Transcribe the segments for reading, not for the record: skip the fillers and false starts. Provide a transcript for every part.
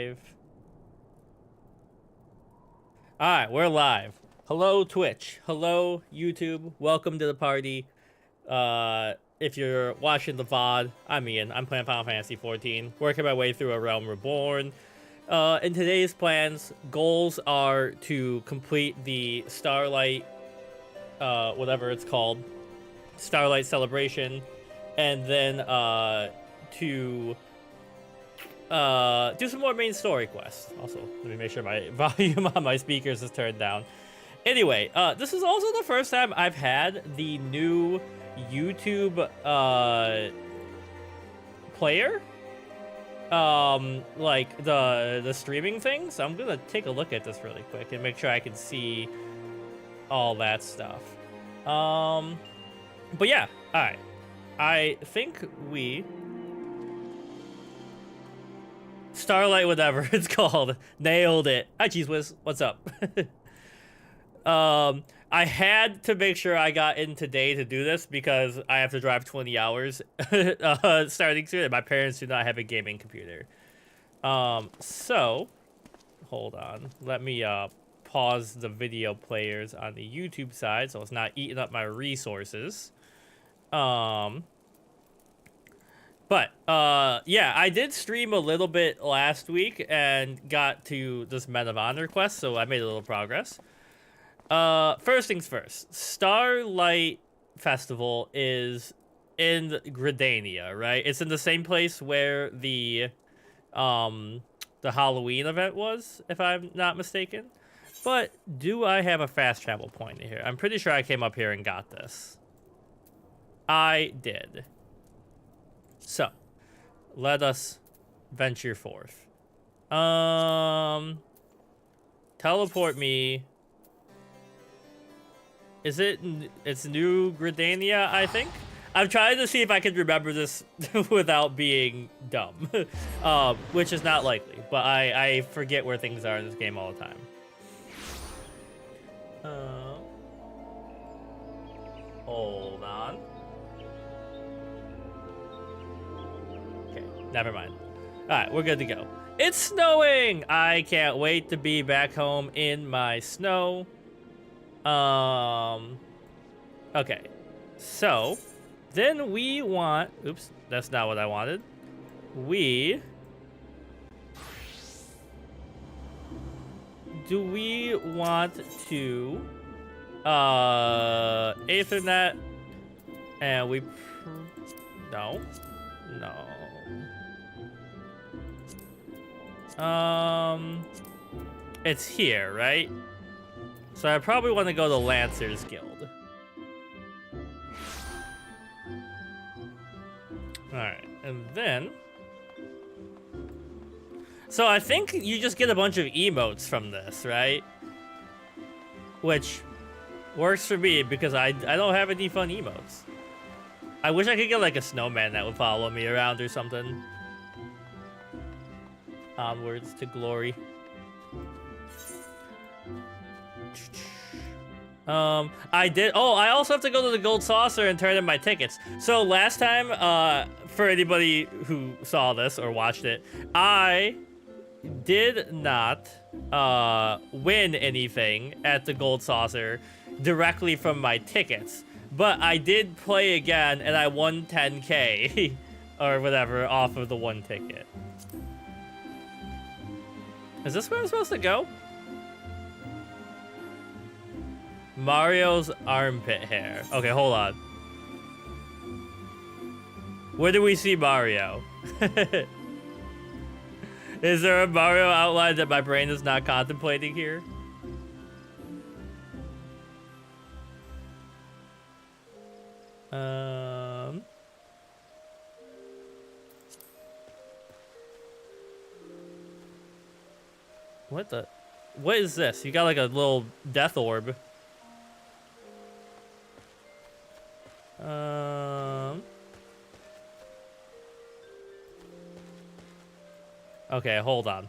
live. Alright, we're live. Hello, Twitch. Hello, YouTube. Welcome to the party. If you're watching the VOD, I'm Ian. I'm playing Final Fantasy XIV, working my way through A Realm Reborn. In today's plans, goals are to complete the Starlight, whatever it's called, Starlight Celebration, and then, to do some more main story quests. Also, let me make sure my volume on my speakers is turned down. Anyway, this is also the first time I've had the new YouTube player, like the streaming thing. So I'm gonna take a look at this really quick and make sure I can see all that stuff. But yeah, all right. I think we Starlight, whatever it's called, nailed it. Hi, Cheese Whiz. What's up? I had to make sure I got in today to do this because I have to drive 20 hours starting soon, and my parents do not have a gaming computer. So, hold on. Let me pause the video players on the YouTube side so it's not eating up my resources. But, yeah, I did stream a little bit last week and got to this Men of Honor quest, so I made a little progress. First things first, Starlight Festival is in Gridania, right? It's in the same place where the Halloween event was, if I'm not mistaken. But do I have a fast travel point here? I'm pretty sure I came up here and got this. I did. So, let us venture forth. Teleport me. It's New Gridania, I think? I'm trying to see if I can remember this without being dumb. Which is not likely, but I forget where things are in this game all the time. Hold on. Okay, never mind. Alright, we're good to go. It's snowing! I can't wait to be back home in my snow. Okay. So, then we want... Oops, that's not what I wanted. Do we want to... Ethernet... And we... No. It's here, right? So I probably want to go to Lancer's Guild. Alright, and then... So I think you just get a bunch of emotes from this, right? Which works for me because I don't have any fun emotes. I wish I could get like a snowman that would follow me around or something. Onwards to glory. I did. Oh, I also have to go to the Gold Saucer and turn in my tickets. So last time, for anybody who saw this or watched it, I did not win anything at the Gold Saucer directly from my tickets, but I did play again and I won 10K or whatever off of the one ticket. Is this where I'm supposed to go? Mario's armpit hair. Okay, hold on. Where do we see Mario? Is there a Mario outline that my brain is not contemplating here? What is this? You got like a little death orb. Okay, hold on.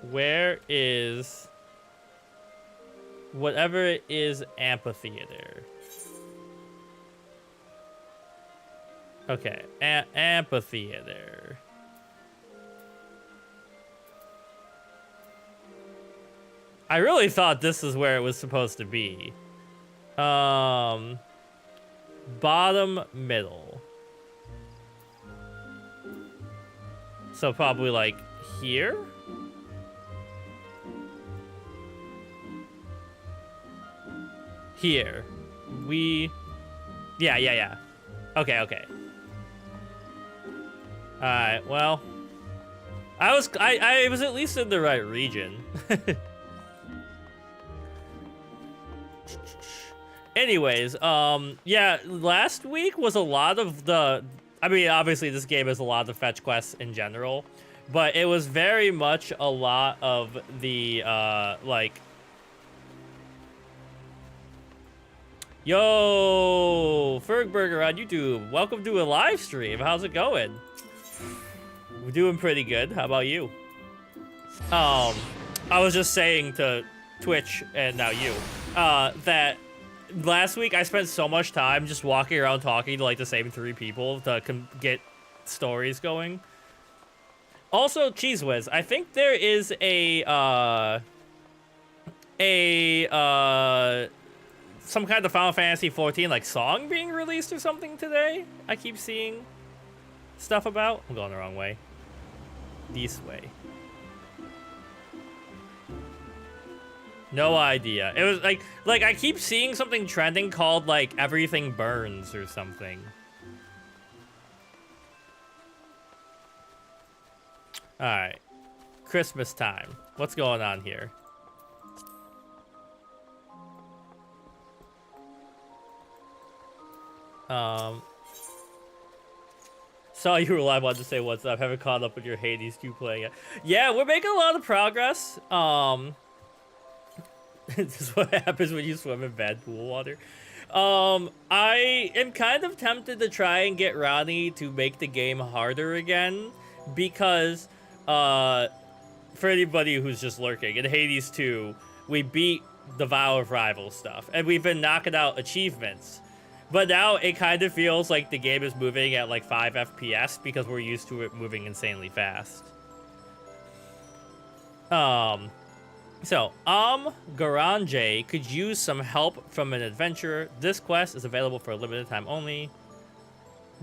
Where is... Whatever is amphitheater. Okay, amphitheater. I really thought this is where it was supposed to be. Bottom middle. So probably like here? Here. Yeah. Okay. Alright, well. I was at least in the right region. Anyways, yeah, last week was a lot of the... I mean, obviously this game is a lot of fetch quests in general, but it was very much a lot of the, like... Yo, Fergburger on YouTube, welcome to a live stream. How's it going? We're doing pretty good. How about you? I was just saying to Twitch and now you, that last week I spent so much time just walking around talking to like the same 3 people to get stories going. Also, Cheese Whiz, I think there is some kind of Final Fantasy XIV like song being released or something today. I keep seeing stuff about. I'm going the wrong way. This way. No idea. It was like I keep seeing something trending called like Everything Burns or something. All right. Christmas time. What's going on here? Saw you were live, wanted to say what's up. Haven't caught up with your Hades 2 playing it. Yeah, we're making a lot of progress. This is what happens when you swim in bad pool water. I am kind of tempted to try and get Ronnie to make the game harder again, because for anybody who's just lurking, in Hades 2, we beat the Vow of Rival stuff, and we've been knocking out achievements. But now it kind of feels like the game is moving at like 5 FPS because we're used to it moving insanely fast. Garanje could use some help from an adventurer. This quest is available for a limited time only.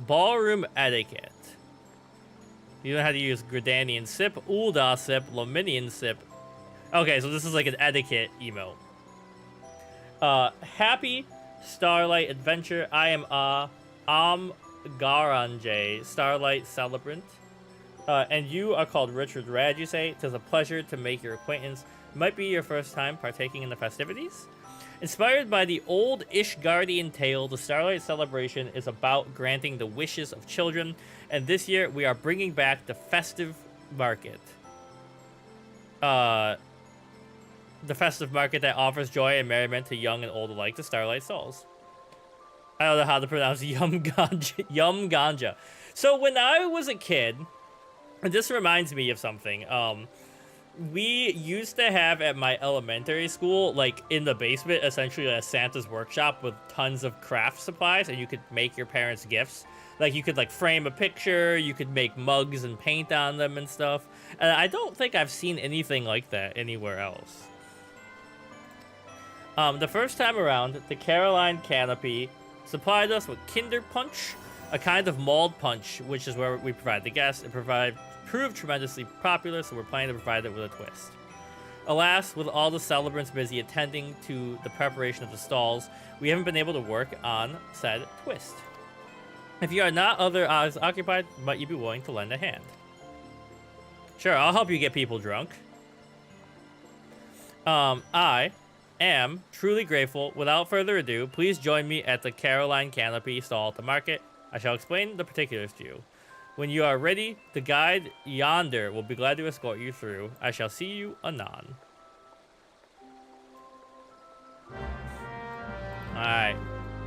Ballroom etiquette. You know how to use Gridanian sip, Ulda sip, Lominian sip. Okay, so this is like an etiquette emote. Happy Starlight adventure. I am Garanje, Starlight celebrant. And you are called Richard Rad, you say. 'Tis a pleasure to make your acquaintance. Might be your first time partaking in the festivities? Inspired by the old Ishgardian tale, the Starlight celebration is about granting the wishes of children, and this year we are bringing back the festive market. The festive market that offers joy and merriment to young and old alike, the Starlight Souls. I don't know how to pronounce Yum Ganja. So when I was a kid, and this reminds me of something, we used to have at my elementary school, like in the basement, essentially a Santa's workshop with tons of craft supplies, and you could make your parents gifts. Like you could like frame a picture, you could make mugs and paint on them and stuff. And I don't think I've seen anything like that anywhere else. The first time around, the Caroline Canopy supplied us with Kinder Punch, a kind of mulled punch, which is where we provide the guests. It proved tremendously popular, so we're planning to provide it with a twist. Alas, with all the celebrants busy attending to the preparation of the stalls, we haven't been able to work on said twist. If you are not otherwise occupied, might you be willing to lend a hand? Sure, I'll help you get people drunk. I am truly grateful. Without further ado, please join me at the Caroline Canopy stall at the market. I shall explain the particulars to you. When you are ready, the guide yonder will be glad to escort you through. I shall see you anon. Alright.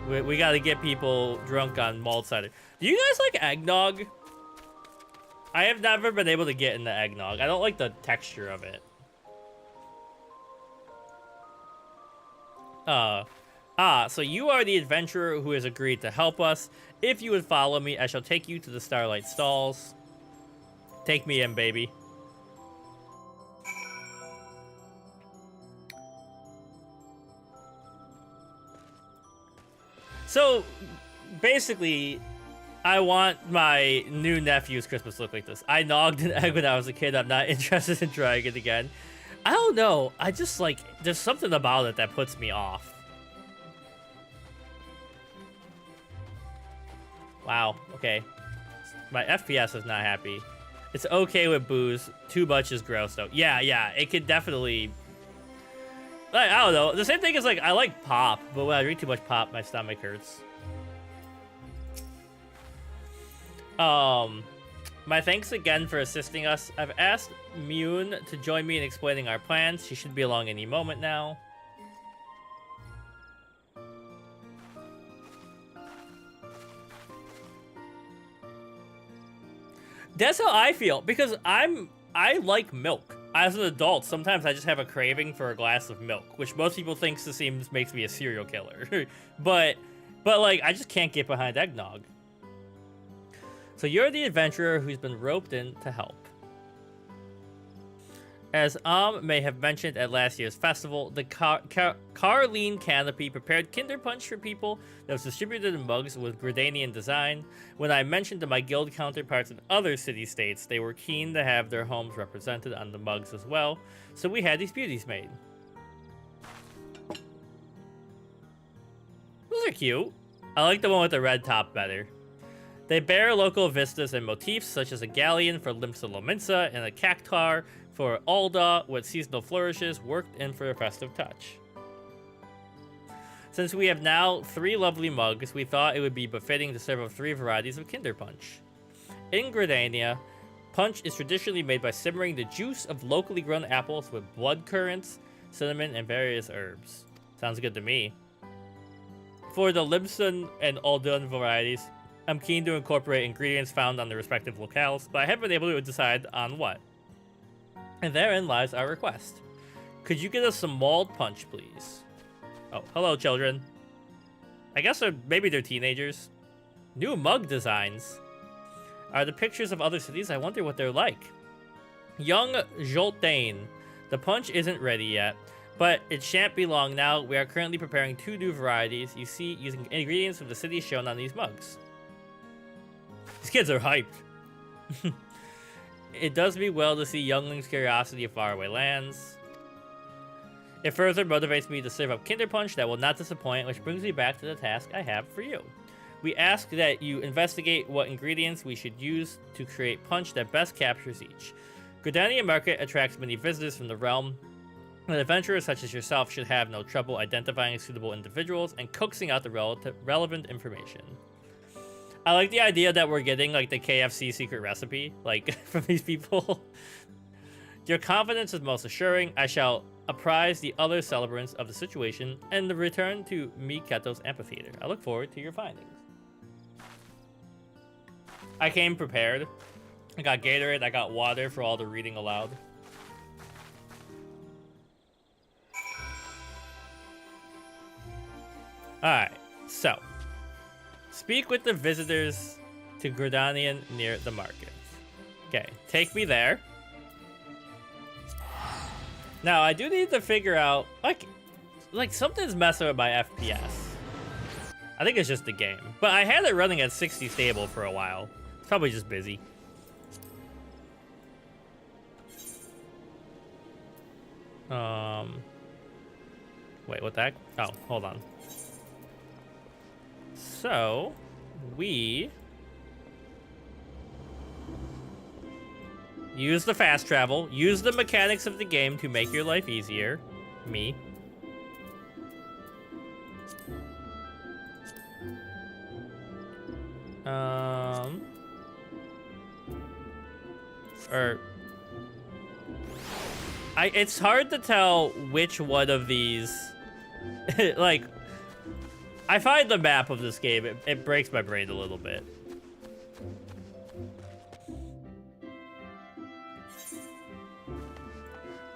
We gotta get people drunk on malt cider. Do you guys like eggnog? I have never been able to get into eggnog. I don't like the texture of it. Ah, so you are the adventurer who has agreed to help us. If you would follow me, I shall take you to the Starlight stalls. Take me in, baby. So, basically, I want my new nephew's Christmas to look like this. I nogged an egg when I was a kid. I'm not interested in trying it again. I don't know. I just, like, there's something about it that puts me off. Wow, okay. My FPS is not happy. It's okay with booze. Too much is gross, though. Yeah, it could definitely... Like, I don't know. The same thing is, like, I like pop, but when I drink too much pop, my stomach hurts. My thanks again for assisting us. I've asked Mune to join me in explaining our plans. She should be along any moment now. That's how I feel, because I like milk. As an adult, sometimes I just have a craving for a glass of milk, which most people think makes me a serial killer. but like, I just can't get behind eggnog. So you're the adventurer who's been roped in to help. As may have mentioned at last year's festival, the Carleen Canopy prepared Kinder Punch for people that was distributed in mugs with Gridanian design. When I mentioned to my guild counterparts in other city-states, they were keen to have their homes represented on the mugs as well, so we had these beauties made. Those are cute. I like the one with the red top better. They bear local vistas and motifs, such as a galleon for Limsa Lominsa and a cactar for Alda with seasonal flourishes worked in for a festive touch. Since we have now 3 lovely mugs, we thought it would be befitting to serve up 3 varieties of Kinder Punch. In Gridania, punch is traditionally made by simmering the juice of locally grown apples with blood currants, cinnamon, and various herbs. Sounds good to me. For the Limson and Aldan varieties, I'm keen to incorporate ingredients found on the respective locales, but I haven't been able to decide on what. And therein lies our request. Could you get us some mulled punch, please? Oh, hello, children. I guess maybe they're teenagers. New mug designs. Are the pictures of other cities? I wonder what they're like. Young Joltain. The punch isn't ready yet, but it shan't be long now. We are currently preparing 2 new varieties, you see, using ingredients from the cities shown on these mugs. These kids are hyped. It does me well to see younglings' curiosity of faraway lands. It further motivates me to serve up Kinder Punch that will not disappoint, which brings me back to the task I have for you. We ask that you investigate what ingredients we should use to create punch that best captures each. Gridania Market attracts many visitors from the realm, and adventurers such as yourself should have no trouble identifying suitable individuals and coaxing out the relevant information. I like the idea that we're getting, like, the KFC secret recipe, like, from these people. Your confidence is most assuring. I shall apprise the other celebrants of the situation and return to Miketo's amphitheater. I look forward to your findings. I came prepared. I got Gatorade, I got water for all the reading aloud. Alright, so. Speak with the visitors to Gridanian near the market. Okay, take me there. Now, I do need to figure out, like something's messing with my FPS. I think it's just the game. But I had it running at 60 stable for a while. It's probably just busy. Wait, what the heck? Oh, hold on. So, we use the fast travel, use the mechanics of the game to make your life easier. Me. It's hard to tell which one of these, like, I find the map of this game, it breaks my brain a little bit.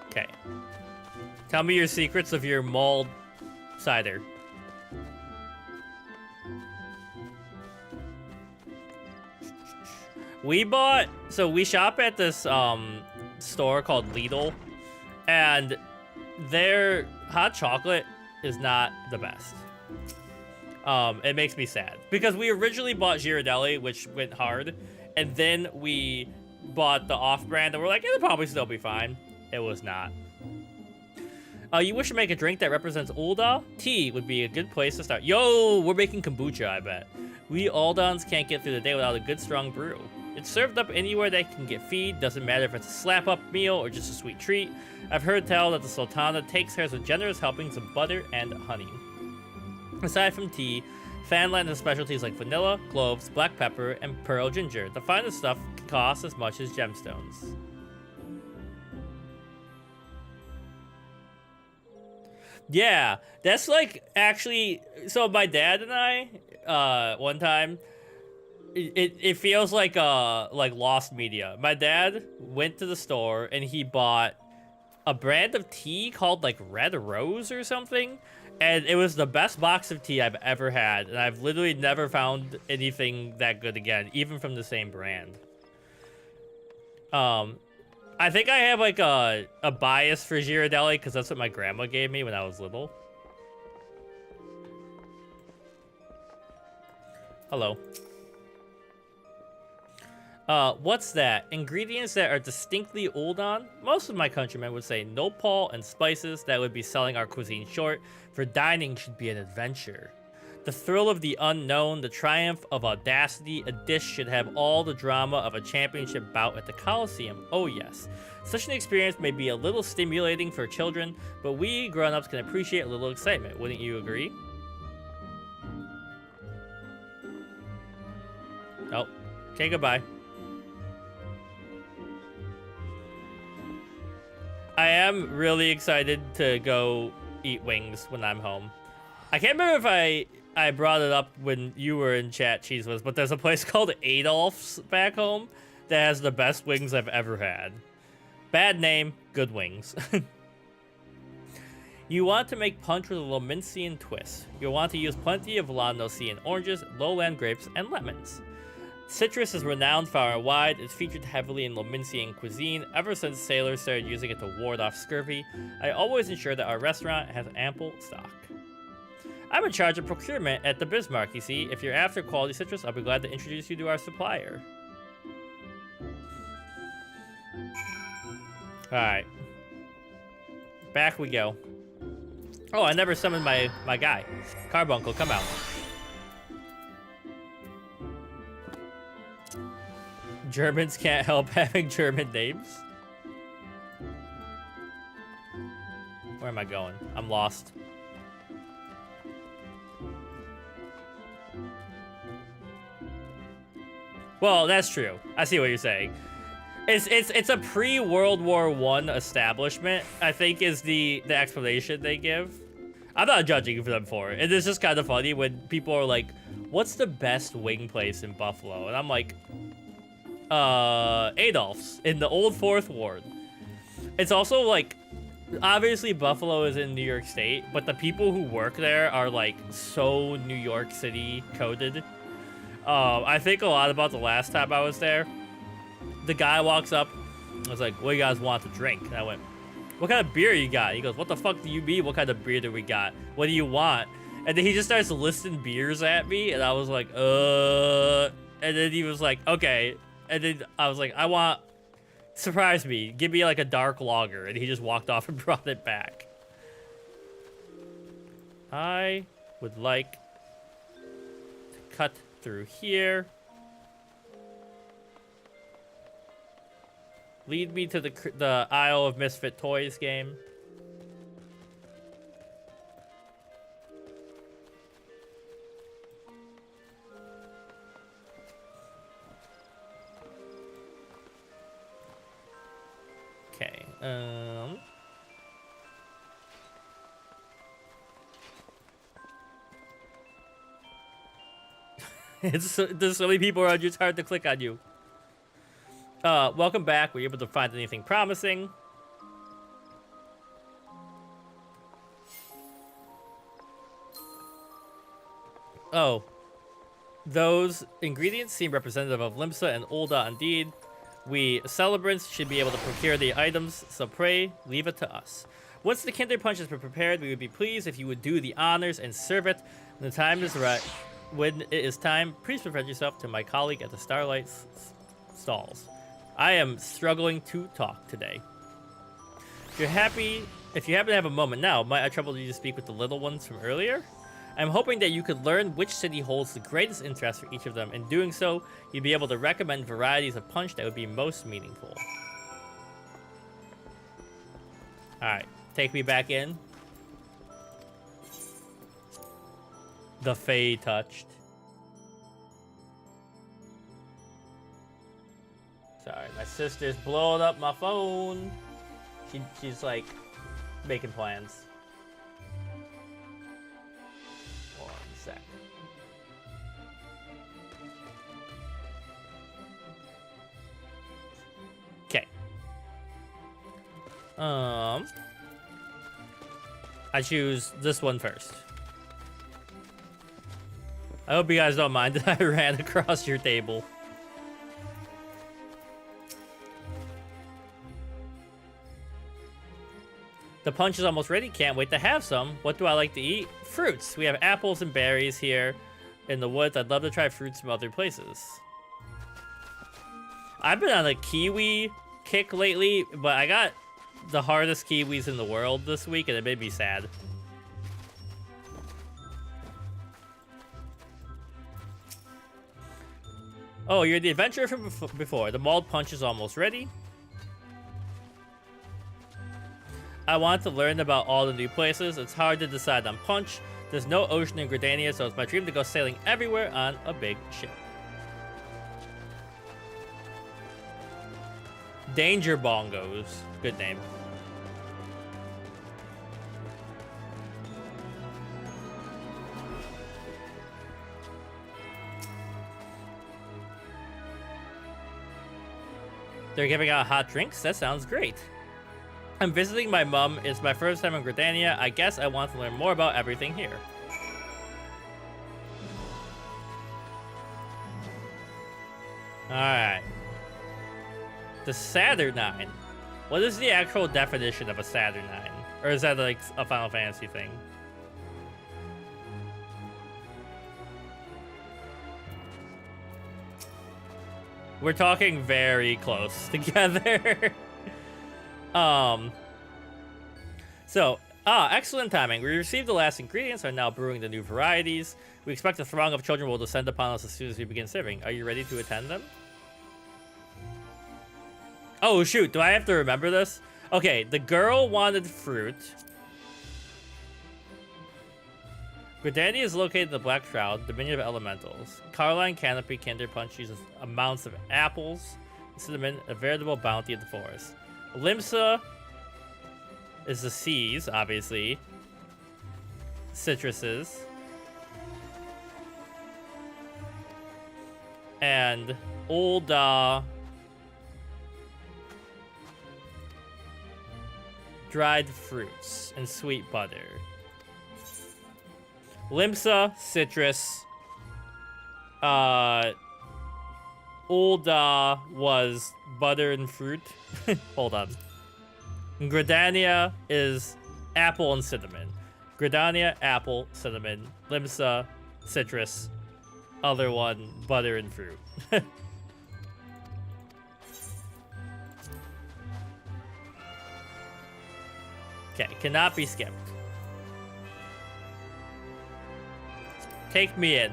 Okay. Tell me your secrets of your mulled cider. We bought, so we shop at this store called Lidl, and their hot chocolate is not the best. It makes me sad because we originally bought Ghirardelli, which went hard, and then we bought the off-brand, and we're like, it'll probably still be fine. It was not. You wish to make a drink that represents Ul'dah? Tea would be a good place to start. Yo, we're making kombucha, I bet. We Aldans can't get through the day without a good strong brew. It's served up anywhere they can get feed, doesn't matter if it's a slap-up meal or just a sweet treat. I've heard tell that the Sultana takes hers with generous helpings of butter and honey. Aside from tea, Fanland has specialties like vanilla, cloves, black pepper, and pearl ginger. The finest stuff can cost as much as gemstones. Yeah, that's like actually. So my dad and I, one time, it feels like lost media. My dad went to the store and he bought a brand of tea called like Red Rose or something, and it was the best box of tea I've ever had, and I've literally never found anything that good again, even from the same brand. I think I have like a bias for Ghirardelli because that's what my grandma gave me when I was little. Hello. What's that? Ingredients that are distinctly Ul'dah? Most of my countrymen would say nopal and spices that would be selling our cuisine short, for dining should be an adventure. The thrill of the unknown, the triumph of audacity, a dish should have all the drama of a championship bout at the Coliseum. Oh yes. Such an experience may be a little stimulating for children, but we grown-ups can appreciate a little excitement. Wouldn't you agree? Oh, okay, goodbye. I am really excited to go eat wings when I'm home. I can't remember if I brought it up when you were in chat, Cheese Whiz, but there's a place called Adolph's back home that has the best wings I've ever had. Bad name, good wings. You want to make punch with a Lominsian twist. You'll want to use plenty of Landosian oranges, lowland grapes, and lemons. Citrus is renowned far and wide. It's featured heavily in Lominsian cuisine ever since sailors started using it to ward off scurvy. I always ensure that our restaurant has ample stock. I'm in charge of procurement at the Bismarck, you see. If you're after quality citrus, I'll be glad to introduce you to our supplier. Alright. Back we go. Oh, I never summoned my guy. Carbuncle, come out. Germans can't help having German names. Where am I going? I'm lost. Well, that's true. I see what you're saying. It's a pre-World War I establishment, I think, is the explanation they give. I'm not judging them for it. It's just kind of funny when people are like, what's the best wing place in Buffalo? And I'm like, Adolph's in the old 4th Ward. It's also like, obviously Buffalo is in New York State, but the people who work there are like so New York City coded. I think a lot about the last time I was there. The guy walks up, I was like, what do you guys want to drink? And I went, what kind of beer you got? He goes, what the fuck do you mean? What kind of beer do we got? What do you want? And then he just starts listing beers at me, and I was like, and then he was like, okay. And then I was like, I want, surprise me, give me like a dark lager. And he just walked off and brought it back. I would like to cut through here. Lead me to the Isle of Misfit Toys game. Okay, there's so many people around you, it's hard to click on you. Welcome back. Were you able to find anything promising? Oh. Those ingredients seem representative of Limsa and Ulda indeed. We celebrants should be able to procure the items, so pray, leave it to us. Once the Kinder Punch has been prepared, we would be pleased if you would do the honors and serve it when the time is right. When it is time, please present yourself to my colleague at the Starlight stalls. I am struggling to talk today. If you happen to have a moment now, might I trouble you to speak with the little ones from earlier? I'm hoping that you could learn which city holds the greatest interest for each of them. In doing so, you'd be able to recommend varieties of punch that would be most meaningful. Alright, take me back in. The Fae touched. Sorry, my sister's blowing up my phone. She's like making plans. Second. Okay. I choose this one first. I hope you guys don't mind that I ran across your table. The punch is almost ready. Can't wait to have some. What do I like to eat? Fruits. We have apples and berries here in the woods. I'd love to try fruits from other places. I've been on a kiwi kick lately, but I got the hardest kiwis in the world this week, and it made me sad. Oh, you're the adventurer from before. The mauled punch is almost ready. I want to learn about all the new places. It's hard to decide on punch. There's no ocean in Gridania, so it's my dream to go sailing everywhere on a big ship. Danger Bongos. Good name. They're giving out hot drinks? That sounds great. I'm visiting my mom. It's my first time in Gridania. I guess I want to learn more about everything here. Alright. The Saturnine. What is the actual definition of a Saturnine? Or is that like a Final Fantasy thing? We're talking very close together. Excellent timing. We received the last ingredients, are now brewing the new varieties. We expect a throng of children will descend upon us as soon as we begin serving. Are you ready to attend them? Oh shoot, do I have to remember this? Okay, the girl wanted fruit. Gridania is located in the Black Shroud, Dominion of Elementals. Carline Canopy Kinder Punch uses amounts of apples, cinnamon, a veritable bounty of the forest. Limsa is the seas, obviously. Citruses. And Ulda, dried fruits and sweet butter. Limsa, citrus. Ulda was butter and fruit. Hold on. Gridania is apple and cinnamon. Gridania, apple, cinnamon. Limsa, citrus. Other one, butter and fruit. Okay, cannot be skipped. Take me in.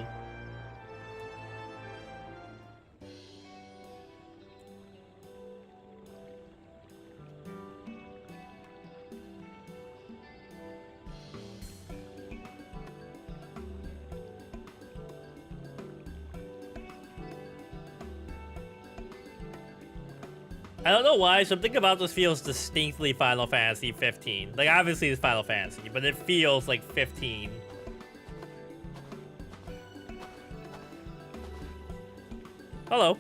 I don't know why, something about this feels distinctly Final Fantasy 15. Like, obviously it's Final Fantasy, but it feels like 15. Hello.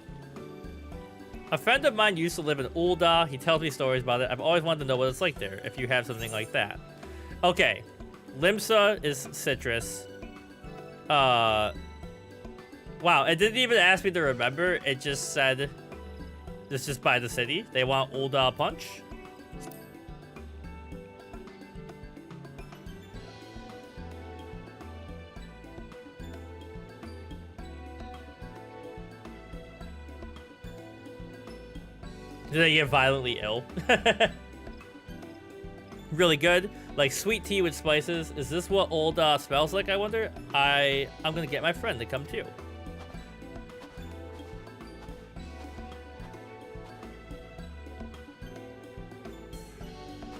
A friend of mine used to live in Ulda. He tells me stories about it. I've always wanted to know what it's like there, if you have something like that. Okay. Limsa is citrus. Wow, it didn't even ask me to remember. It just said, this is by the city. They want old punch. Do they get violently ill? Really good. Like sweet tea with spices. Is this what old smells like, I wonder? I'm gonna get my friend to come too.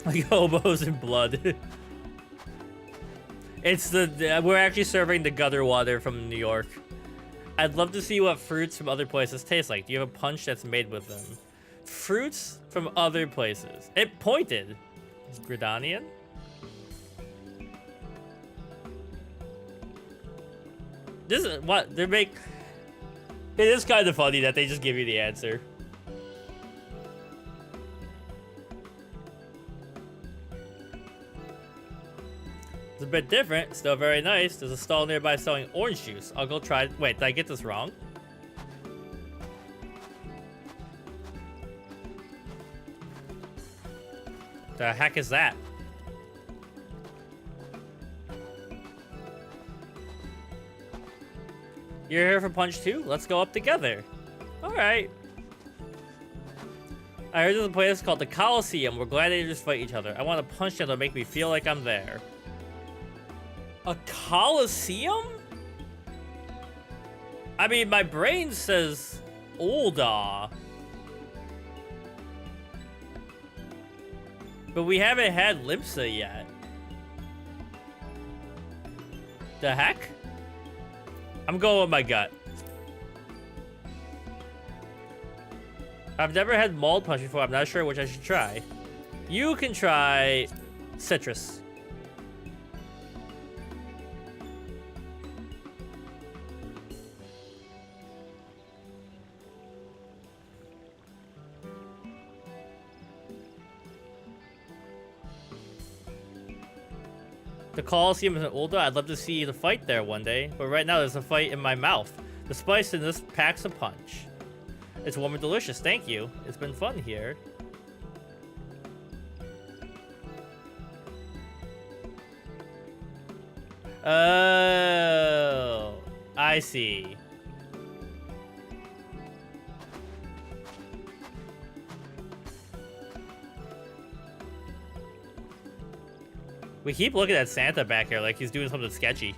Like hobos and blood. It's we're actually serving the gutter water from New York. I'd love to see what fruits from other places taste like. Do you have a punch that's made with them? Fruits from other places. It pointed. Gridanian? This is what they make. It is kind of funny that they just give you the answer. It's a bit different, still very nice. There's a stall nearby selling orange juice. I'll go try it. Wait, did I get this wrong? The heck is that? You're here for punch too? Let's go up together. Alright. I heard there's a place called the Coliseum where gladiators fight each other. I want to punch them to make me feel like I'm there. A Coliseum? I mean, my brain says Olda. But we haven't had Limsa yet. The heck? I'm going with my gut. I've never had mauled punch before. I'm not sure which I should try. You can try citrus. The Coliseum is an older. I'd love to see the fight there one day, but right now there's a fight in my mouth. The spice in this packs a punch. It's warm and delicious. Thank you. It's been fun here. Oh, I see. We keep looking at Santa back here like he's doing something sketchy.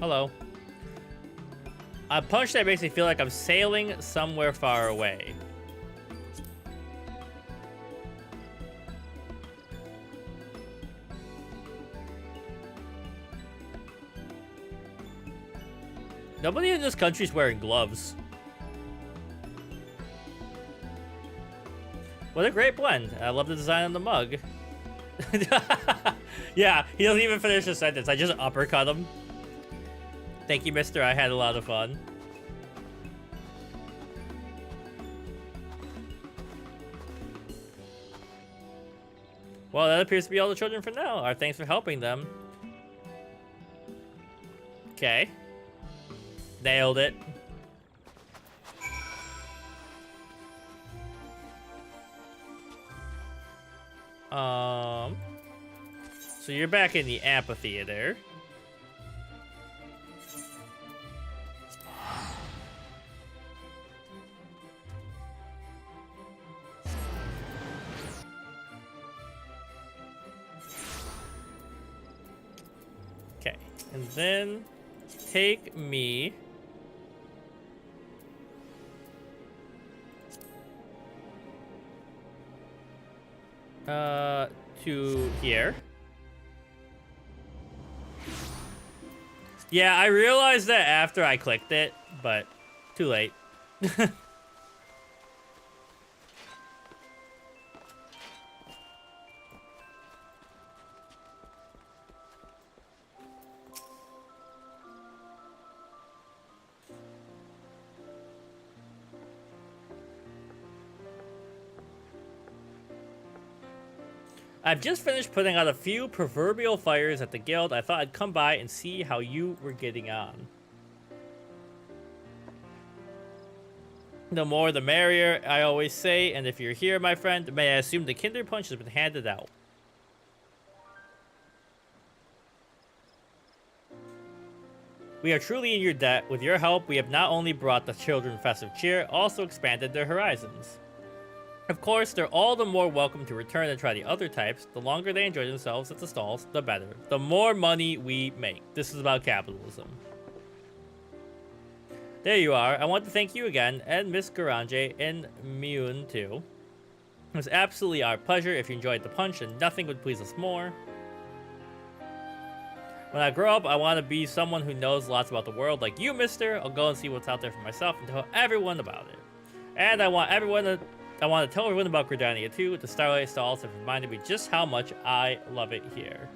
Hello. A punch that makes me feel like I'm sailing somewhere far away. Nobody in this country's wearing gloves. What a great blend. I love the design on the mug. Yeah, he doesn't even finish the sentence. I just uppercut him. Thank you, mister. I had a lot of fun. Well, that appears to be all the children for now. Our thanks for helping them. Okay. Nailed it. So you're back in the amphitheater. Okay, and then take me to here. Yeah, I realized that after I clicked it, but too late. I've just finished putting out a few proverbial fires at the guild. I thought I'd come by and see how you were getting on. The more the merrier, I always say, and if you're here, my friend, may I assume the Kinder Punch has been handed out. We are truly in your debt. With your help, we have not only brought the children festive cheer, also expanded their horizons. Of course, they're all the more welcome to return and try the other types. The longer they enjoy themselves at the stalls, the better. The more money we make. This is about capitalism. There you are. I want to thank you again, and Miss Garanje, and Mune too. It was absolutely our pleasure. If you enjoyed the punch, and nothing would please us more. When I grow up, I want to be someone who knows lots about the world, like you, mister. I'll go and see what's out there for myself and tell everyone about it. And I want to tell everyone about Gridania too. The Starlight stalls have reminded me just how much I love it here.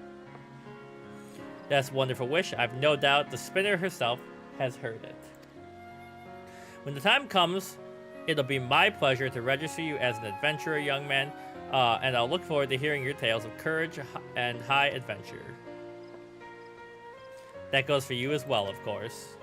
That's a wonderful wish. I've no doubt the spinner herself has heard it. When the time comes, it'll be my pleasure to register you as an adventurer, young man, and I'll look forward to hearing your tales of courage and high adventure. That goes for you as well, of course.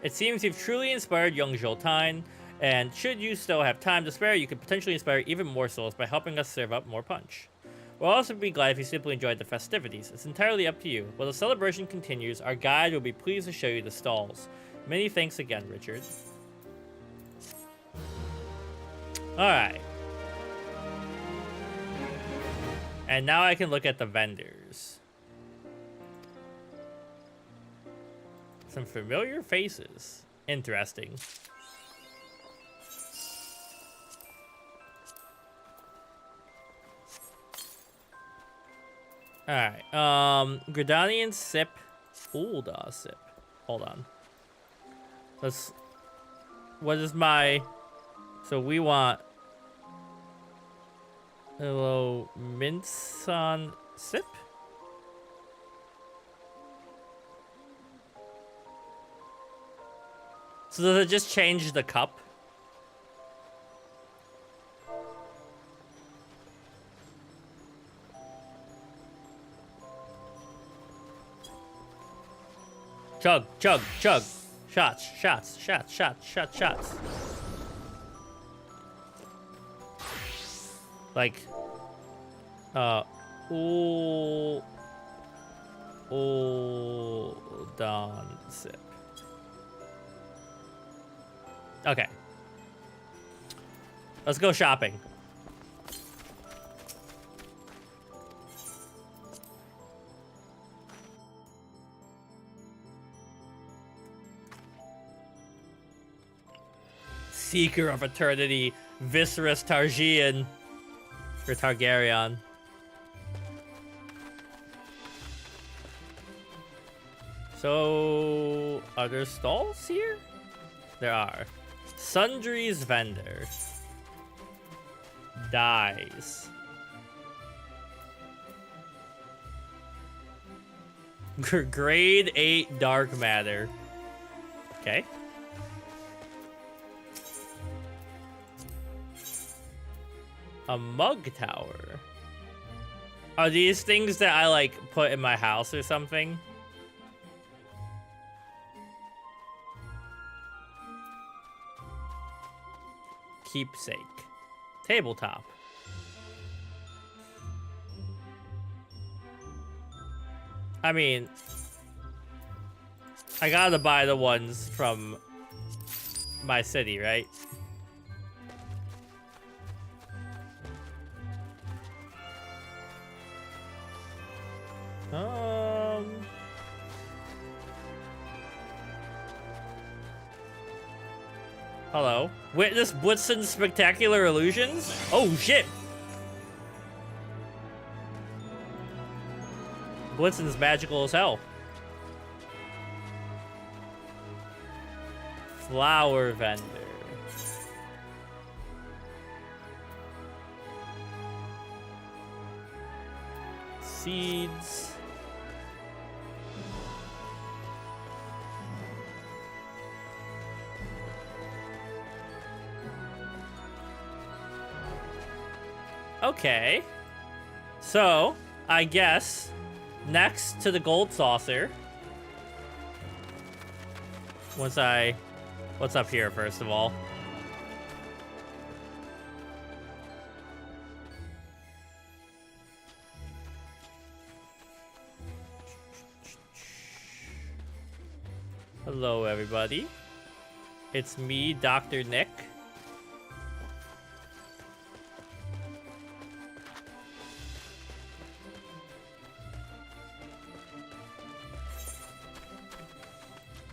It seems you've truly inspired young Joltine, and should you still have time to spare, you could potentially inspire even more souls by helping us serve up more punch. We'll also be glad if you simply enjoyed the festivities. It's entirely up to you. While the celebration continues, our guide will be pleased to show you the stalls. Many thanks again, Richard. Alright. And now I can look at the vendors. Some familiar faces. Interesting. Alright, Gridanian sip. Ulda sip. Hold on. What is my... So we want... Hello, Minson sip? So does it just change the cup? Chug, chug, chug. Shots, shots, shots, shots, shots, shots. Like, hold on, sip. Okay. Let's go shopping. Seeker of Eternity, Viscerous Targian, or Targaryen. So, are there stalls here? There are. Sundry's vendor. Dies. Grade 8 dark matter. Okay. A mug tower. Are these things that I like put in my house or something? Keepsake. Tabletop. I mean, I gotta buy the ones from my city, right? Hello. Witness Blitzen's spectacular illusions? Oh, shit. Blitzen's magical as hell. Flower vendor. seeds. Okay. So, I guess next to the gold saucer. What's up here, first of all? Hello, everybody. It's me, Dr. Nick.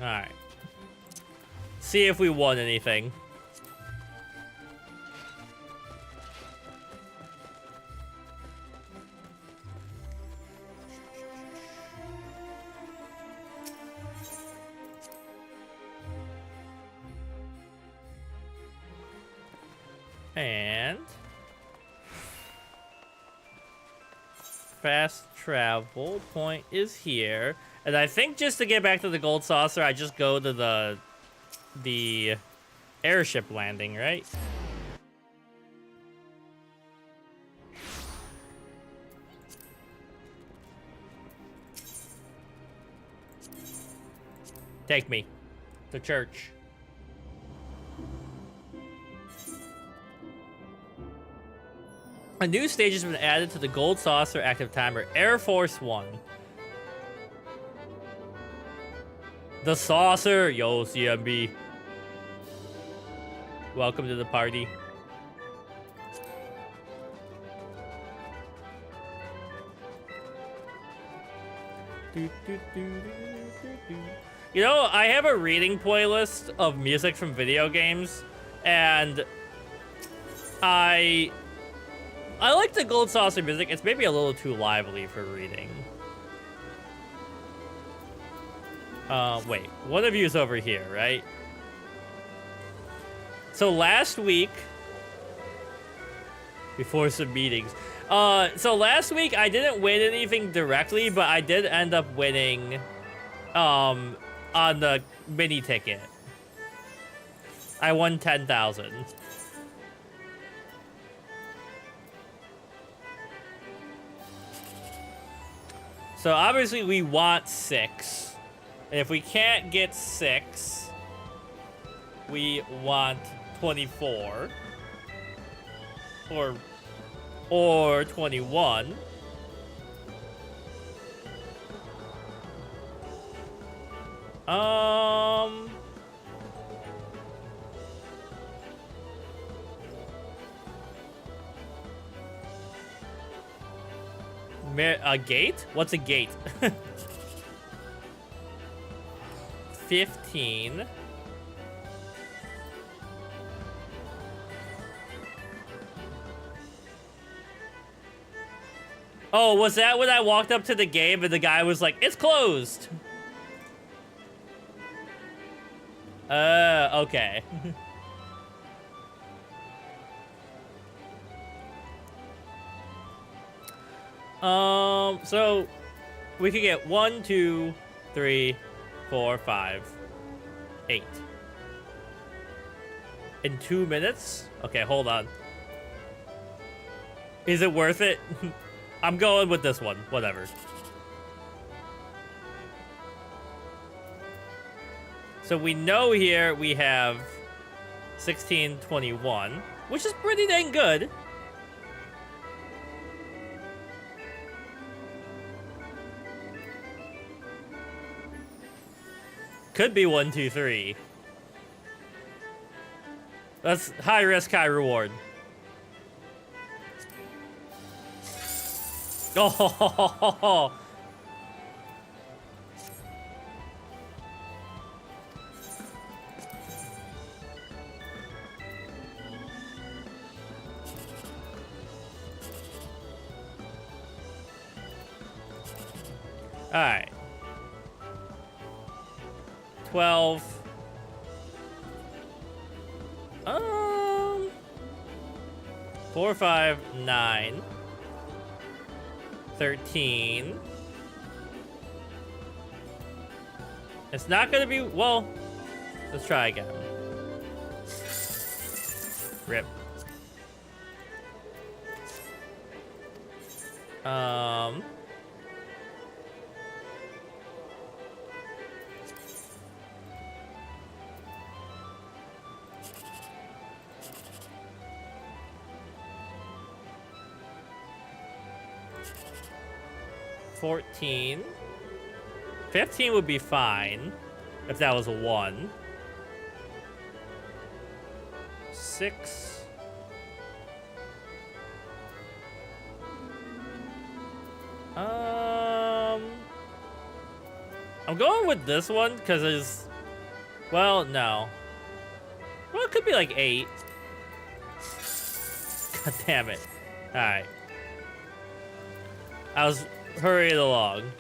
Alright. See if we won anything. And fast travel point is here. And I think just to get back to the gold saucer, I just go to the airship landing, right? Take me to church. A new stage has been added to the Gold Saucer active timer, Air Force One. The saucer, yo, CMB. Welcome to the party. You know, I have a reading playlist of music from video games, and I like the Gold Saucer music. It's maybe a little too lively for reading. Wait, one of you's over here, right? So last week, before some meetings, so last week I didn't win anything directly, but I did end up winning, on the mini ticket. I won 10,000. So obviously we want 6. And if we can't get 6, we want 24. Or 21. A gate? What's a gate? 15. Oh, was that when I walked up to the game and the guy was like, "It's closed"? Okay. So we could get 1, 2, 3, 4, 5, 8. In 2 minutes? Okay, hold on. Is it worth it? I'm going with this one. Whatever. So we know here we have 1621, which is pretty dang good. Could be 1, 2, 3. That's high risk, high reward. Oh, all right. 12. 4, 5, 9. 13. It's not gonna be, well, let's try again. Rip. 14. 15 would be fine if that was a 1. 6. I'm going with this one because it's, well, no. Well, it could be like 8. God damn it. All right. I was hurrying along.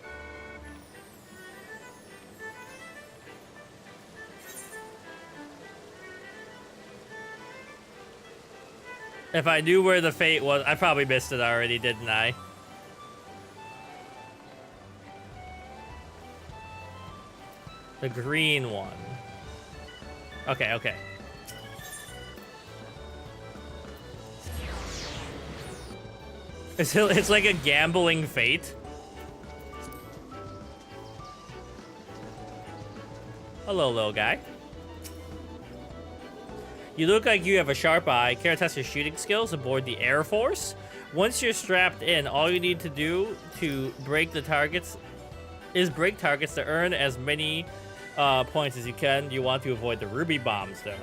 If I knew where the fate was, I probably missed it already, didn't I? The green one. Okay, okay. It's like a gambling fate. Hello, little guy. You look like you have a sharp eye. Care to test your shooting skills aboard the Air Force? Once you're strapped in, all you need to do to break the targets is break targets to earn as many points as you can. You want to avoid the ruby bombs, though.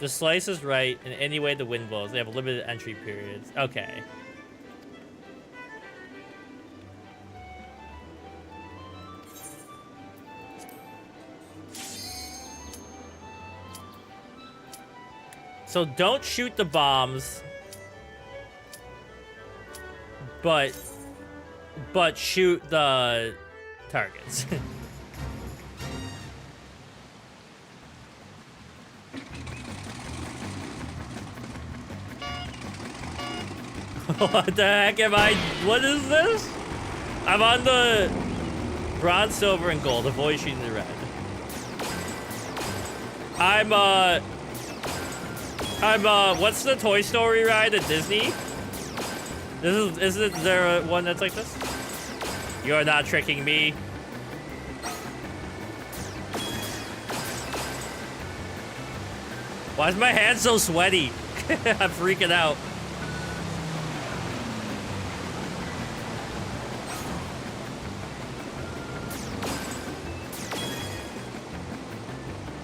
The slice is right in any way the wind blows. They have limited entry periods. Okay. So don't shoot the bombs, but shoot the targets. What the heck am I? What is this? I'm on the bronze, silver, and gold. Avoid shooting the red. I'm what's the Toy Story ride at Disney? Is there one that's like this? You're not tricking me. Why is my hand so sweaty? I'm freaking out.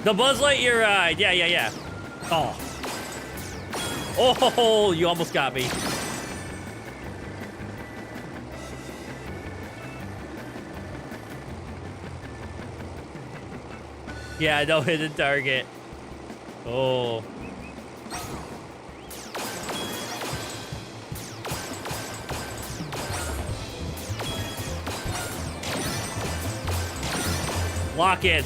The Buzz Lightyear ride. Yeah. Oh. Oh, you almost got me. Yeah, no hidden target. Oh. Lock in.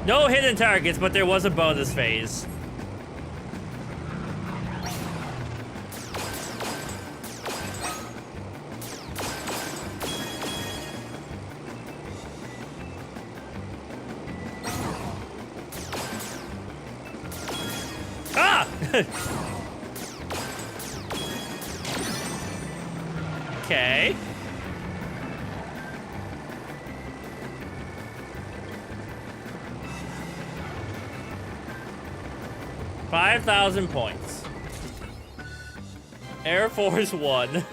No hidden targets, but there was a bonus phase. Ah! Okay. 5,000 points. Air Force 1.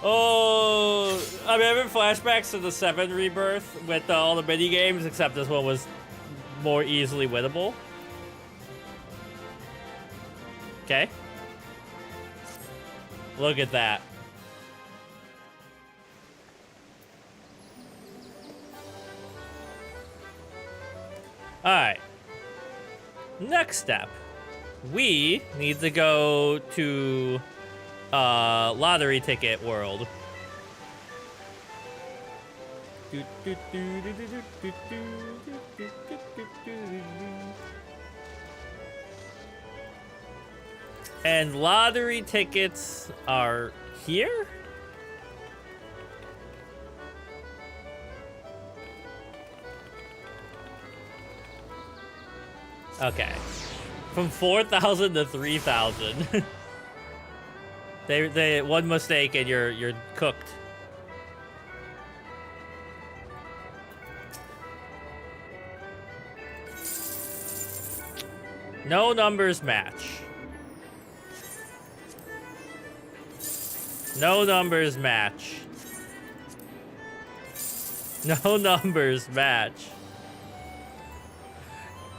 Oh, I'm having flashbacks to the 7 rebirth with all the mini games, except this one was more easily winnable. Okay. Look at that. Alright. Next step. We need to go to lottery ticket world. And lottery tickets are here? Okay. From 4,000 to 3,000. they one mistake and you're cooked. No numbers match. No numbers match. No numbers match.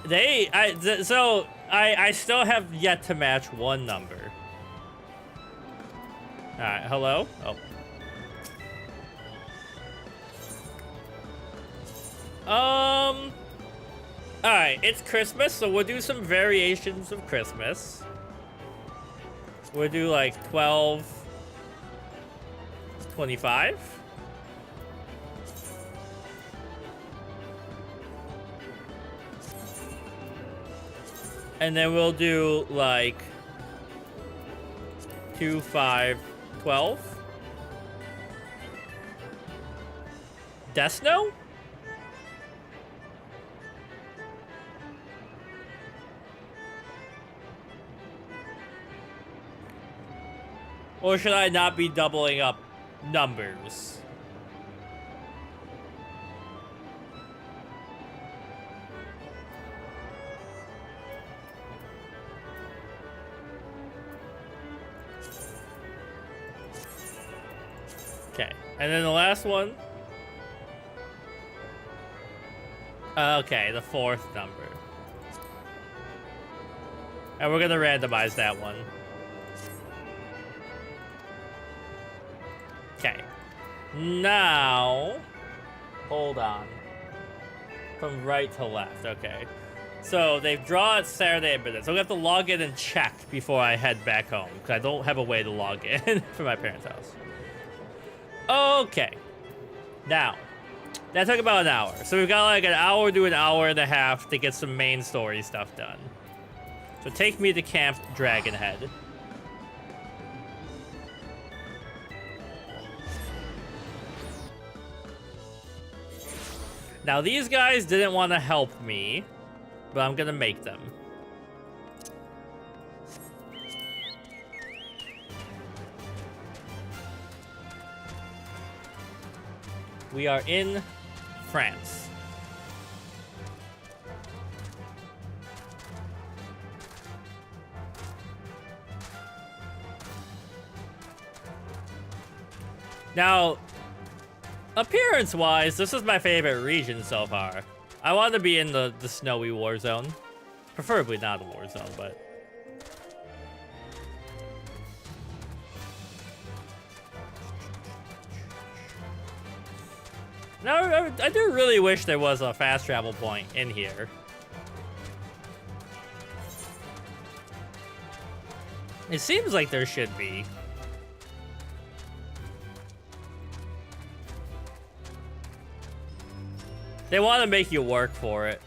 I still have yet to match one number. Alright, hello? Oh. Alright, it's Christmas, so we'll do some variations of Christmas. We'll do like 12, 25. And then we'll do like 2, 5, 12. Desno? Or should I not be doubling up numbers? Okay, and then the last one. Okay, the fourth number. And we're gonna randomize that one. Okay. Now, hold on. From right to left, okay. So they've drawn Saturday at midnight. So we have to log in and check before I head back home, because I don't have a way to log in from my parents' house. Okay. Now, that took about an hour. So we've got like an hour to an hour and a half to get some main story stuff done. So take me to Camp Dragonhead. Now, these guys didn't want to help me, but I'm gonna make them. We are in France. Now, appearance-wise, this is my favorite region so far. I want to be in the snowy war zone. Preferably not a war zone, but... Now, I do really wish there was a fast travel point in here. It seems like there should be. They want to make you work for it.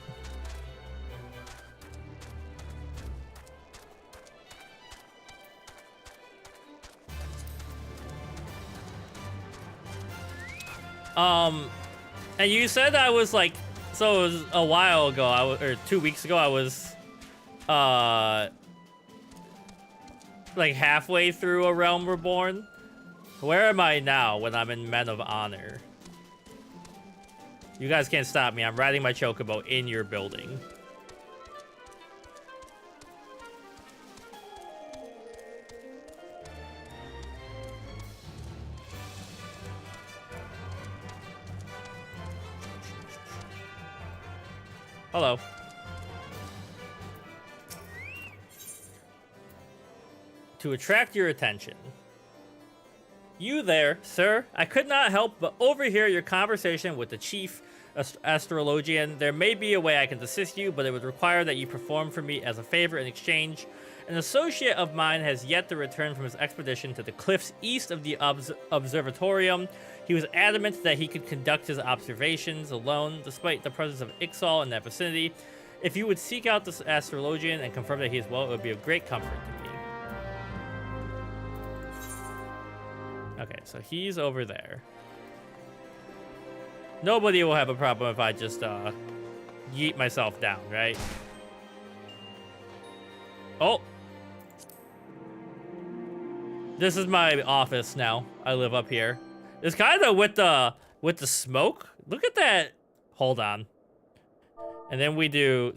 And you said I was like, so it was a while ago, or 2 weeks ago, I was, like halfway through A Realm Reborn. Where am I now when I'm in Men of Honor? You guys can't stop me. I'm riding my chocobo in your building. Hello. To attract your attention. You there, sir. I could not help but overhear your conversation with the chief astrologian. There may be a way I can assist you, but it would require that you perform for me as a favor in exchange. An associate of mine has yet to return from his expedition to the cliffs east of the observatorium. He was adamant that he could conduct his observations alone, despite the presence of Ixal in that vicinity. If you would seek out this astrologian and confirm that he is well, it would be of great comfort to me. Okay, so he's over there. Nobody will have a problem if I just yeet myself down, right? Oh. This is my office now. I live up here. It's kind of with the smoke. Look at that. Hold on. And then we do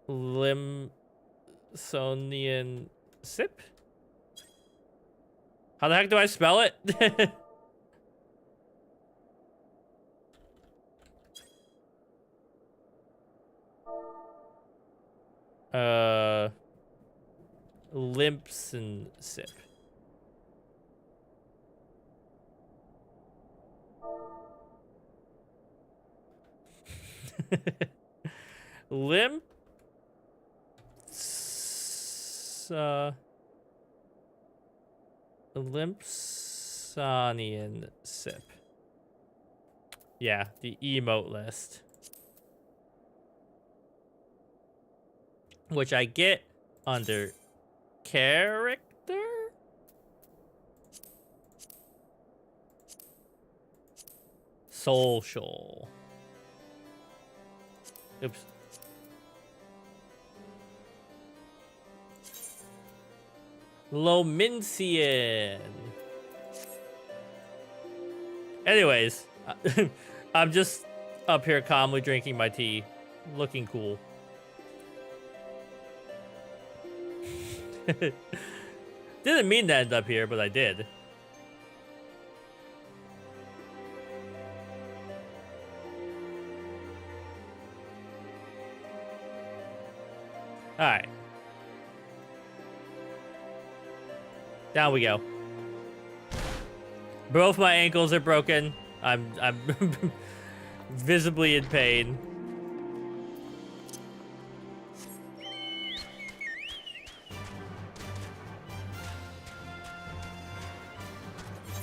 /Limsonian sip. How the heck do I spell it? Limps and sip. Limpsonian sip. Yeah, the emote list. Which I get under character? Social. Oops. Lomincian. Anyways, I'm just up here calmly drinking my tea, looking cool. Didn't mean to end up here, but I did. All right. Down we go. Both my ankles are broken. I'm visibly in pain.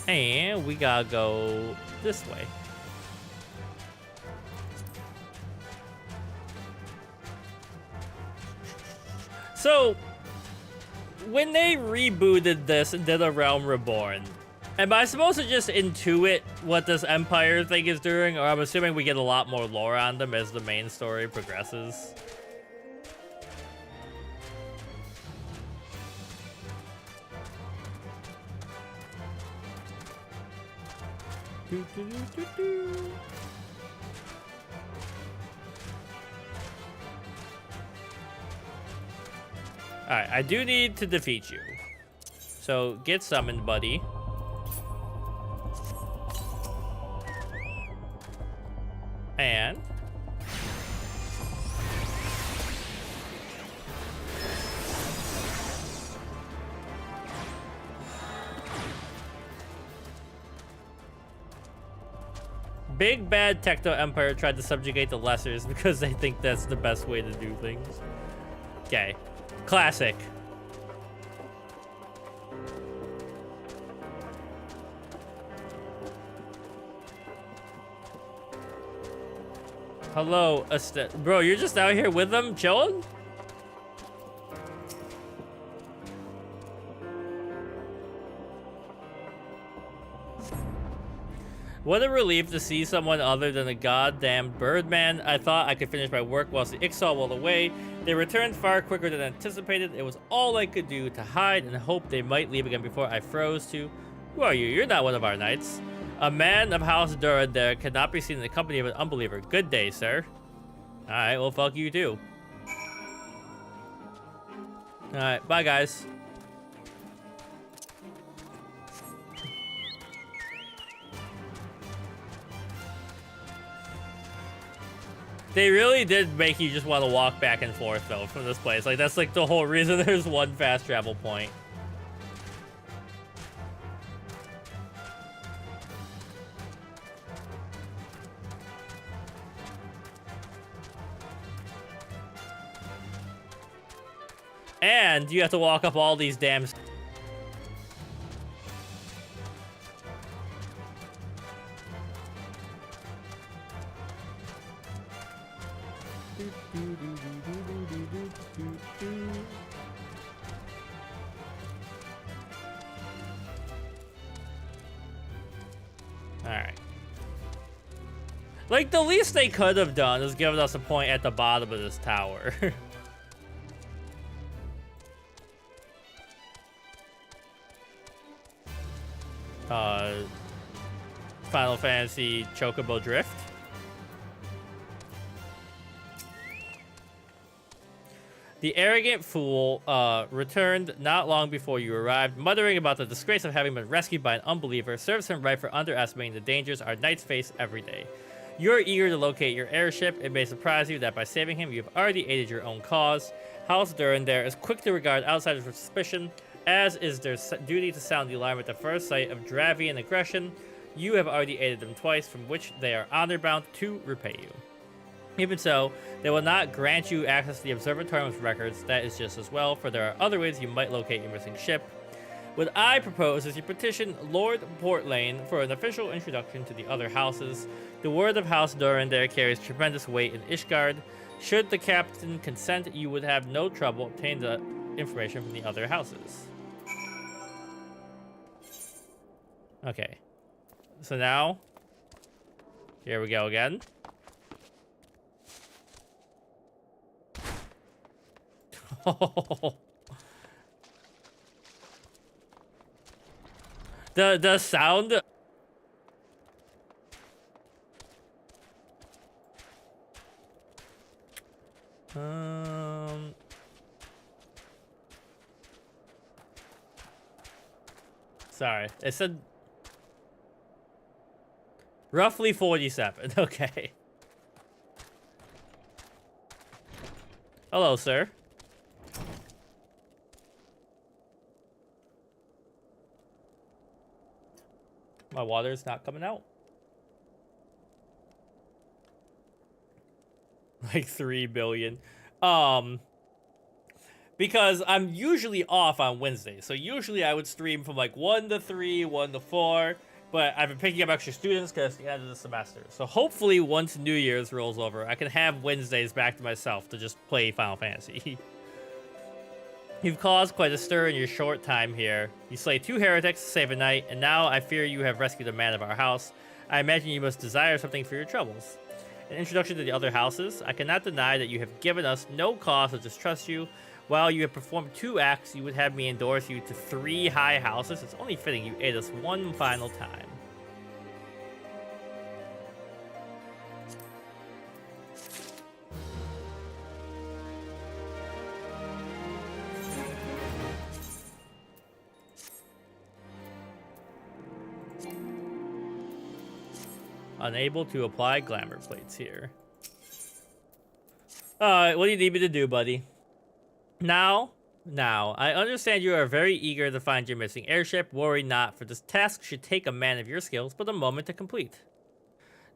And we gotta go this way. So, when they rebooted this and did A Realm Reborn, am I supposed to just intuit what this Empire thing is doing? Or I'm assuming we get a lot more lore on them as the main story progresses? Alright, I do need to defeat you. So, get summoned, buddy. And... Big bad Techno Empire tried to subjugate the Lessers because they think that's the best way to do things. Okay. Classic. Hello, bro, you're just out here with them, chilling? What a relief to see someone other than a goddamn Birdman. I thought I could finish my work whilst the Ixal whirled away. They returned far quicker than anticipated. It was all I could do to hide and hope they might leave again before I froze to... Who are you? You're not one of our knights. A man of House Durand there cannot be seen in the company of an unbeliever. Good day, sir. Alright, well, fuck you too. Alright, bye, guys. They really did make you just want to walk back and forth, though, from this place. Like, that's, like, the whole reason there's one fast travel point. And you have to walk up all these damn... Alright. Like, the least they could have done is given us a point at the bottom of this tower. Final Fantasy Chocobo Drift. The arrogant fool returned not long before you arrived, muttering about the disgrace of having been rescued by an unbeliever. Serves him right for underestimating the dangers our knights face every day. You're eager to locate your airship. It may surprise you that by saving him, you've already aided your own cause. House Durandare is quick to regard outsiders with suspicion, as is their duty to sound the alarm at the first sight of Dravian aggression. You have already aided them twice, from which they are honor-bound to repay you. Even so, they will not grant you access to the Observatorium's records. That is just as well, for there are other ways you might locate your missing ship. What I propose is you petition Lord Portlane for an official introduction to the other houses. The word of House Durandare carries tremendous weight in Ishgard. Should the captain consent, you would have no trouble obtaining the information from the other houses. Okay. So now, here we go again. The sound. Sorry, it said roughly 47. Okay. Hello, sir. My water's not coming out. Like 3 billion. Because I'm usually off on Wednesday. So usually I would stream from like 1 to 3, 1 to 4. But I've been picking up extra students because it's the end of the semester. So hopefully once New Year's rolls over, I can have Wednesdays back to myself to just play Final Fantasy. You've caused quite a stir in your short time here. You slay 2 heretics to save a knight, and now I fear you have rescued a man of our house. I imagine you must desire something for your troubles. An introduction to the other houses. I cannot deny that you have given us no cause to distrust you. While you have performed 2 acts, you would have me endorse you to 3 high houses. It's only fitting you aid us one final time. Unable to apply glamour plates here. Alright, what do you need me to do, buddy? Now, I understand you are very eager to find your missing airship. Worry not, for this task should take a man of your skills but a moment to complete.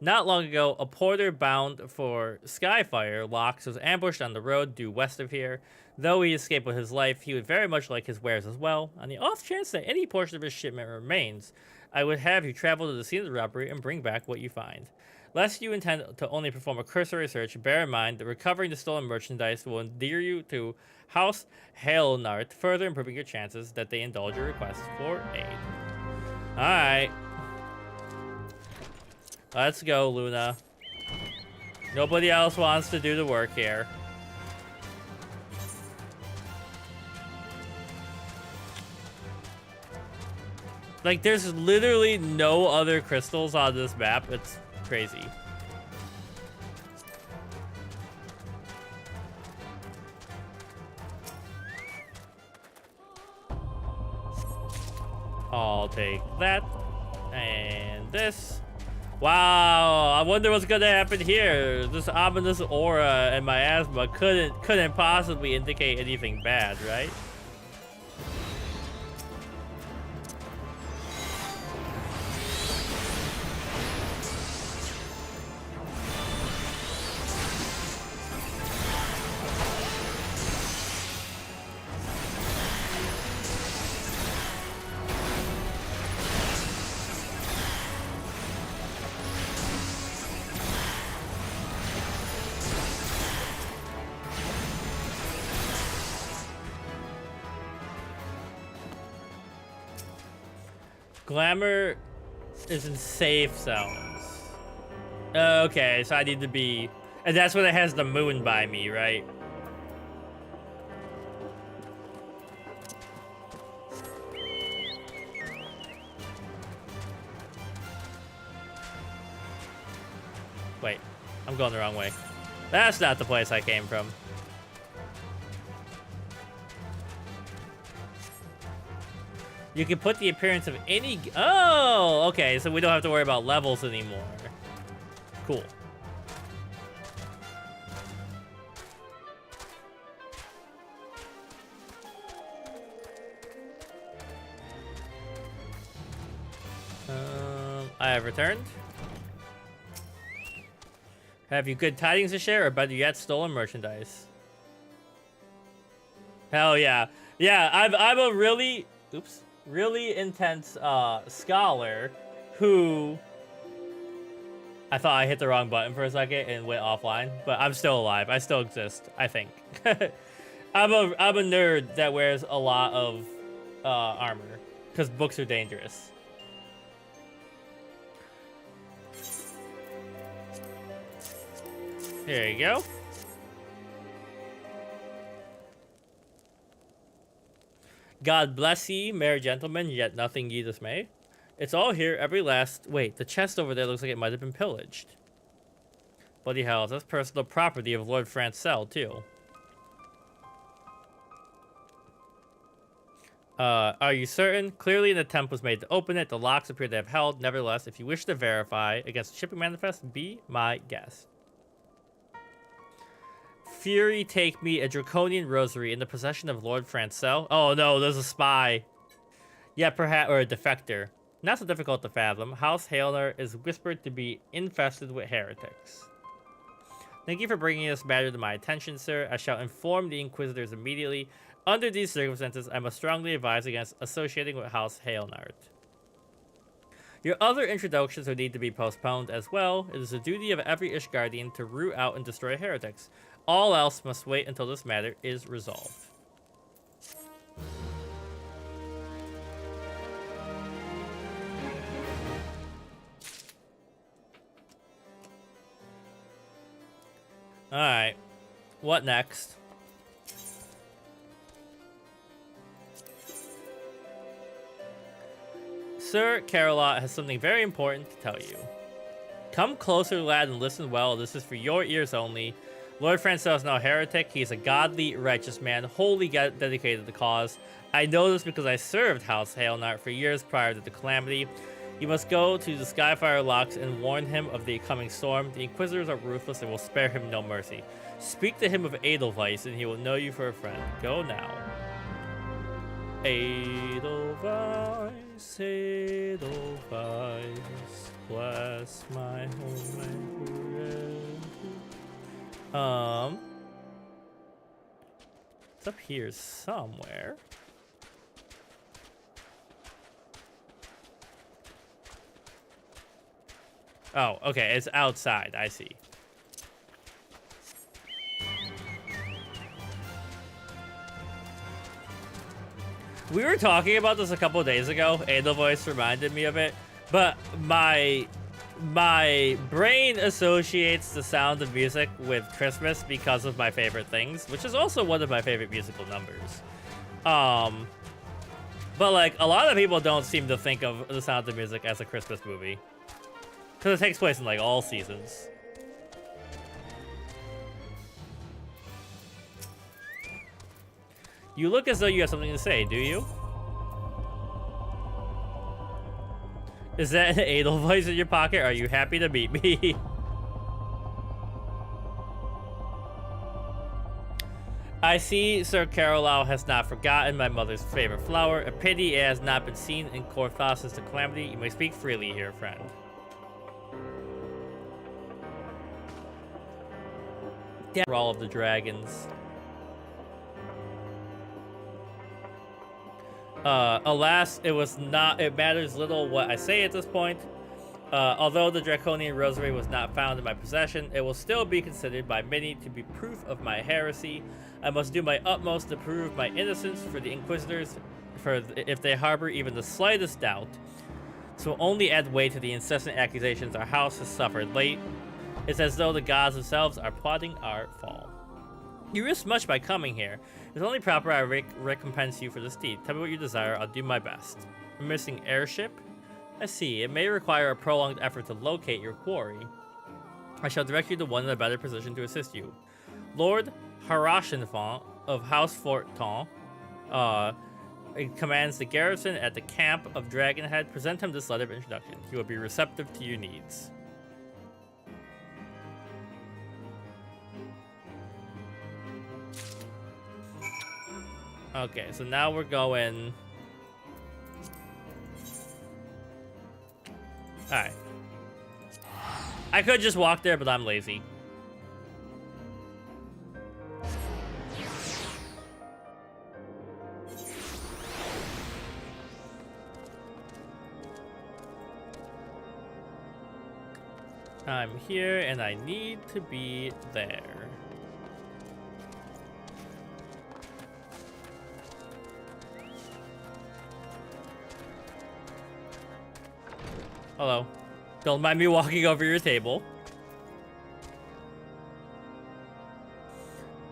Not long ago, a porter bound for Skyfire Locks was ambushed on the road due west of here. Though he escaped with his life, he would very much like his wares as well. On the off chance that any portion of his shipment remains, I would have you travel to the scene of the robbery and bring back what you find. Lest you intend to only perform a cursory search, bear in mind that recovering the stolen merchandise will endear you to House Hailnart, further improving your chances that they indulge your requests for aid. Alright. Let's go, Luna. Nobody else wants to do the work here. Like, there's literally no other crystals on this map. It's crazy. I'll take that. And this. Wow, I wonder what's gonna happen here. This ominous aura and my asthma couldn't possibly indicate anything bad, right? Glamour is in safe zones. Okay, so I need to be... And that's when it has the moon by me, right? Wait, I'm going the wrong way. That's not the place I came from. You can put the appearance of any... Oh, okay, so we don't have to worry about levels anymore. Cool. I have returned. Have you good tidings to share, or better yet, stolen merchandise? Hell yeah. Yeah, I'm a really... Oops. Really intense scholar who... I thought I hit the wrong button for a second and went offline, but I'm still alive. I still exist, I think. I'm a nerd that wears a lot of armor, because books are dangerous. Here you go. God bless ye, merry gentlemen, yet nothing ye dismay. It's all here, every last... Wait, the chest over there looks like it might have been pillaged. Bloody hell, that's personal property of Lord Francel, too. Are you certain? Clearly an attempt was made to open it. The locks appear to have held. Nevertheless, if you wish to verify against the shipping manifest, be my guest. Fury take me a draconian rosary in the possession of Lord Francel. Oh no, there's a spy. Yeah, perhaps, or a defector. Not so difficult to fathom. House Hailner is whispered to be infested with heretics. Thank you for bringing this matter to my attention, sir. I shall inform the Inquisitors immediately. Under these circumstances, I must strongly advise against associating with House Hailnard. Your other introductions would need to be postponed as well. It is the duty of every Ishgardian to root out and destroy heretics. All else must wait until this matter is resolved. Alright. What next? Sir Carolot has something very important to tell you. Come closer, lad, and listen well. This is for your ears only. Lord Francel is now a heretic. He is a godly, righteous man, wholly dedicated to the cause. I know this because I served House Hailnart for years prior to the calamity. You must go to the Skyfire Locks and warn him of the coming storm. The Inquisitors are ruthless and will spare him no mercy. Speak to him of Edelweiss, and he will know you for a friend. Go now. Edelweiss, Edelweiss, bless my home and forever. It's up here somewhere. Oh, okay, it's outside, I see. We were talking about this a couple days ago. Edelweiss reminded me of it, but my brain associates the sound of music with Christmas because of my favorite things, which is also one of my favorite musical numbers. But like a lot of people don't seem to think of the Sound of Music as a Christmas movie because it takes place in like all seasons. You look as though you have something to say, do you? Is that an Edelweiss in your pocket? Are you happy to meet me? I see Sir Carolau has not forgotten my mother's favorite flower. A pity it has not been seen in Korthos since the calamity. You may speak freely here, friend. For all of the dragons. Alas, it matters little what I say at this point. Although the Draconian Rosary was not found in my possession, it will still be considered by many to be proof of my heresy. I must do my utmost to prove my innocence for the Inquisitors, if they harbor even the slightest doubt. This will only add weight to the incessant accusations our house has suffered late. It's as though the gods themselves are plotting our fall. You risked much by coming here. It's only proper I recompense you for this deed. Tell me what you desire, I'll do my best. A missing airship? I see. It may require a prolonged effort to locate your quarry. I shall direct you to one in a better position to assist you. Lord Harashinfont of House Forton commands the garrison at the camp of Dragonhead. Present him this letter of introduction. He will be receptive to your needs. Okay, so now we're going... Alright. I could just walk there, but I'm lazy. I'm here, and I need to be there. Hello. Don't mind me walking over your table.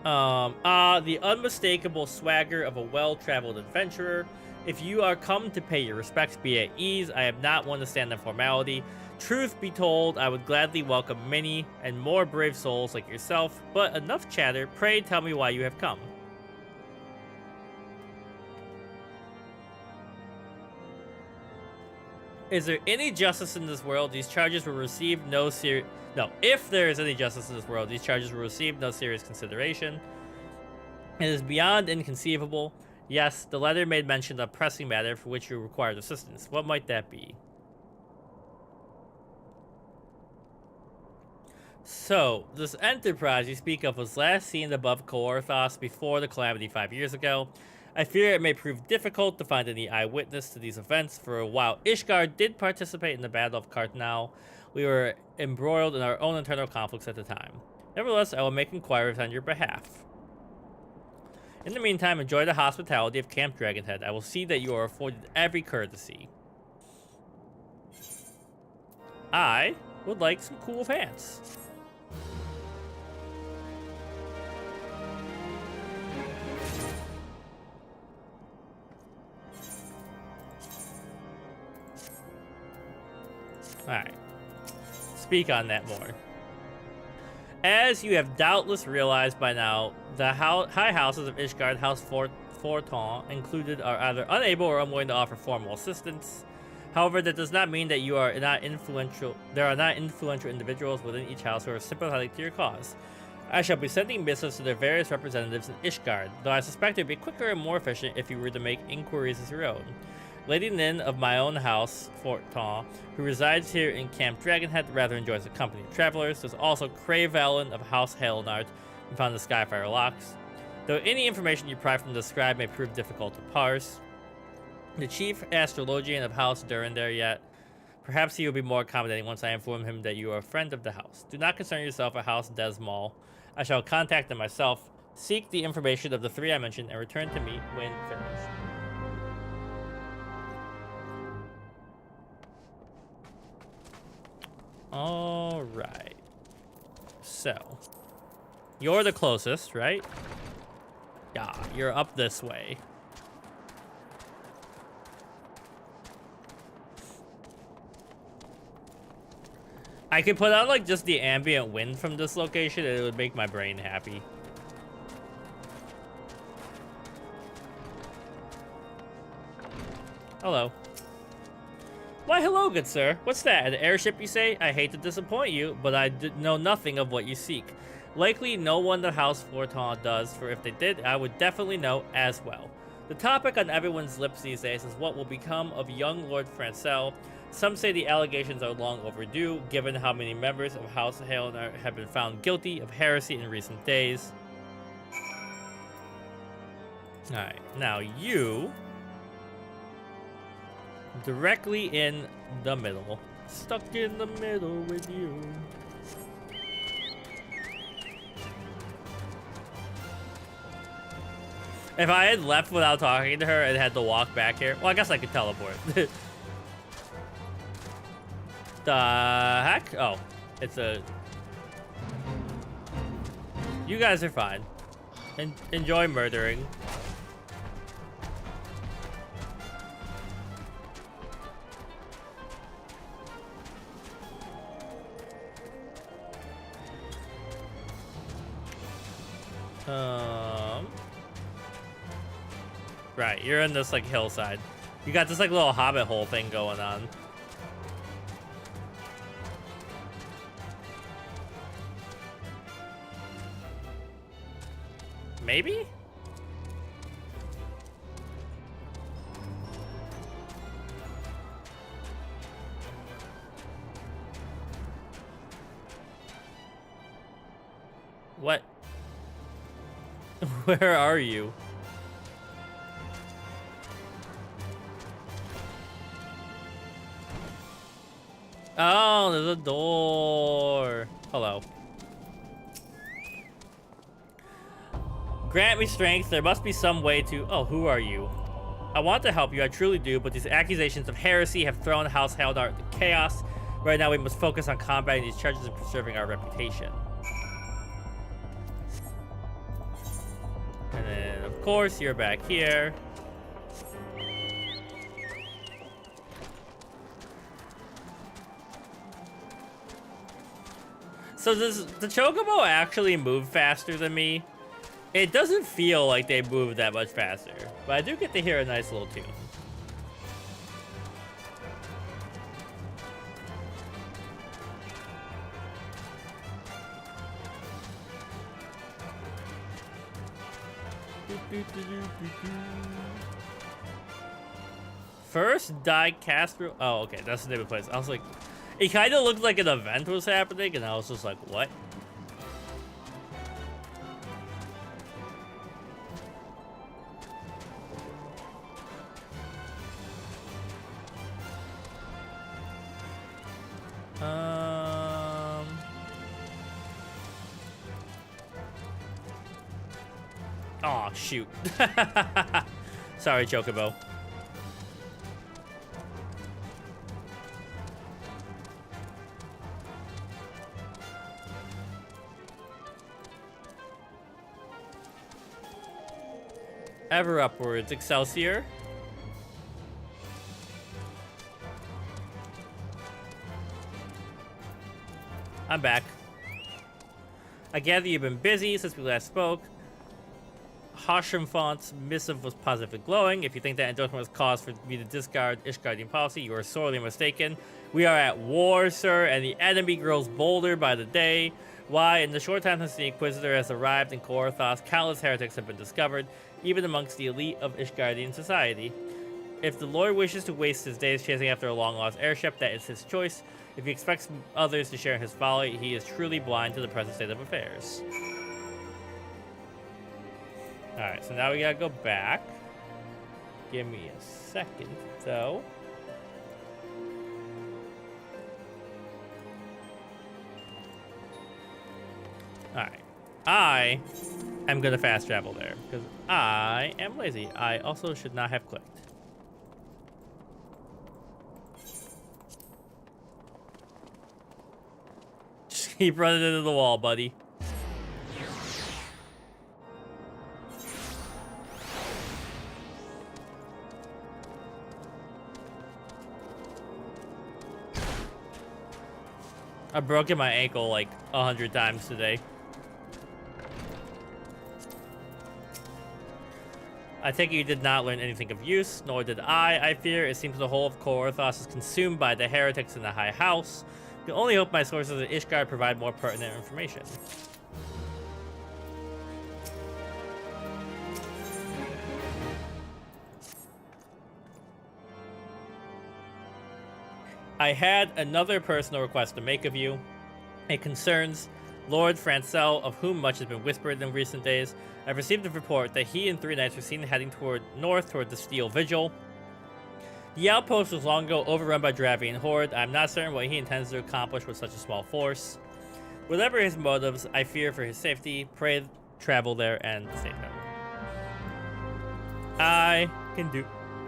The unmistakable swagger of a well-traveled adventurer. If you are come to pay your respects, be at ease. I am not one to stand on formality. Truth be told, I would gladly welcome many and more brave souls like yourself, but enough chatter. Pray tell me why you have come. Is there any justice in this world? These charges will receive no serious... No, if there is any justice in this world, these charges will receive no serious consideration. It is beyond inconceivable. Yes, the letter made mention of a pressing matter for which you required assistance. What might that be? So, this enterprise you speak of was last seen above Coorthos before the calamity 5 years ago. I fear it may prove difficult to find any eyewitness to these events. For a while, Ishgard did participate in the Battle of Cartnal. We were embroiled in our own internal conflicts at the time. Nevertheless, I will make inquiries on your behalf. In the meantime, enjoy the hospitality of Camp Dragonhead. I will see that you are afforded every courtesy. I would like some cool pants. Alright. Speak on that more. As you have doubtless realized by now, the high houses of Ishgard, House Forton included, are either unable or unwilling to offer formal assistance. However, that does not mean that you are not influential. There are not influential individuals within each house who are sympathetic to your cause. I shall be sending missives to their various representatives in Ishgard, though I suspect it would be quicker and more efficient if you were to make inquiries as your own. Lady Nin of my own house, Forton, who resides here in Camp Dragonhead, rather enjoys the company of travelers. There's also Cravelin of House Halenart, who found the Skyfire locks. Though any information you pry from the scribe may prove difficult to parse. The chief astrologian of House Durandare yet. Perhaps he will be more accommodating once I inform him that you are a friend of the house. Do not concern yourself with House Desmal. I shall contact them myself, seek the information of the three I mentioned, and return to me when finished. Alright. So. You're the closest, right? Yeah, you're up this way. I could put on like just the ambient wind from this location and it would make my brain happy. Hello. Why, hello, good sir. What's that, an airship you say? I hate to disappoint you, but I know nothing of what you seek. Likely no one the House Forton does, for if they did, I would definitely know as well. The topic on everyone's lips these days is what will become of young Lord Francel. Some say the allegations are long overdue, given how many members of House Halenart have been found guilty of heresy in recent days. Alright, now you... directly in the middle. Stuck in the middle with you. If I had left without talking to her and had to walk back here, well, I guess I could teleport. The heck? Oh, it's a... You guys are fine. Enjoy murdering. Right, you're in this, like, hillside. You got this, like, little hobbit hole thing going on. Maybe? What? Where are you? Oh, there's a door. Hello. Grant me strength. There must be some way to... Oh, who are you? I want to help you. I truly do, but these accusations of heresy have thrown House Haldar into chaos. Right now, we must focus on combating these charges and preserving our reputation. And then, of course, you're back here. So does the Chocobo actually move faster than me? It doesn't feel like they move that much faster, but I do get to hear a nice little tune. First diecast room. Oh, okay, that's the name of the place. I was like, it kind of looked like an event was happening, and I was just like, what? Oh, shoot. Sorry, Chocobo. Ever upwards, Excelsior. I'm back. I gather you've been busy since we last spoke. Hashemfont's missive was positively glowing. If you think that endorsement was cause for me to discard Ishgardian policy, you are sorely mistaken. We are at war, sir, and the enemy grows bolder by the day. Why, in the short time since the Inquisitor has arrived in Korthos, countless heretics have been discovered, even amongst the elite of Ishgardian society. If the Lord wishes to waste his days chasing after a long-lost airship, that is his choice. If he expects others to share in his folly, he is truly blind to the present state of affairs. Alright, so now we gotta go back. Give me a second, though. Alright. I am gonna fast travel there, because I am lazy. I also should not have clicked. Just keep running into the wall, buddy. I've broken my ankle like 100 times today. I take it you did not learn anything of use, nor did I fear. It seems the whole of Korthos is consumed by the heretics in the High House. The only hope my sources at Ishgard provide more pertinent information. I had another personal request to make of you. It concerns Lord Francel, of whom much has been whispered in recent days. I've received a report that he and 3 knights were seen heading north toward the Steel Vigil. The outpost was long ago overrun by Dravian Horde. I'm not certain what he intends to accomplish with such a small force. Whatever his motives, I fear for his safety. Pray travel there and save him. I can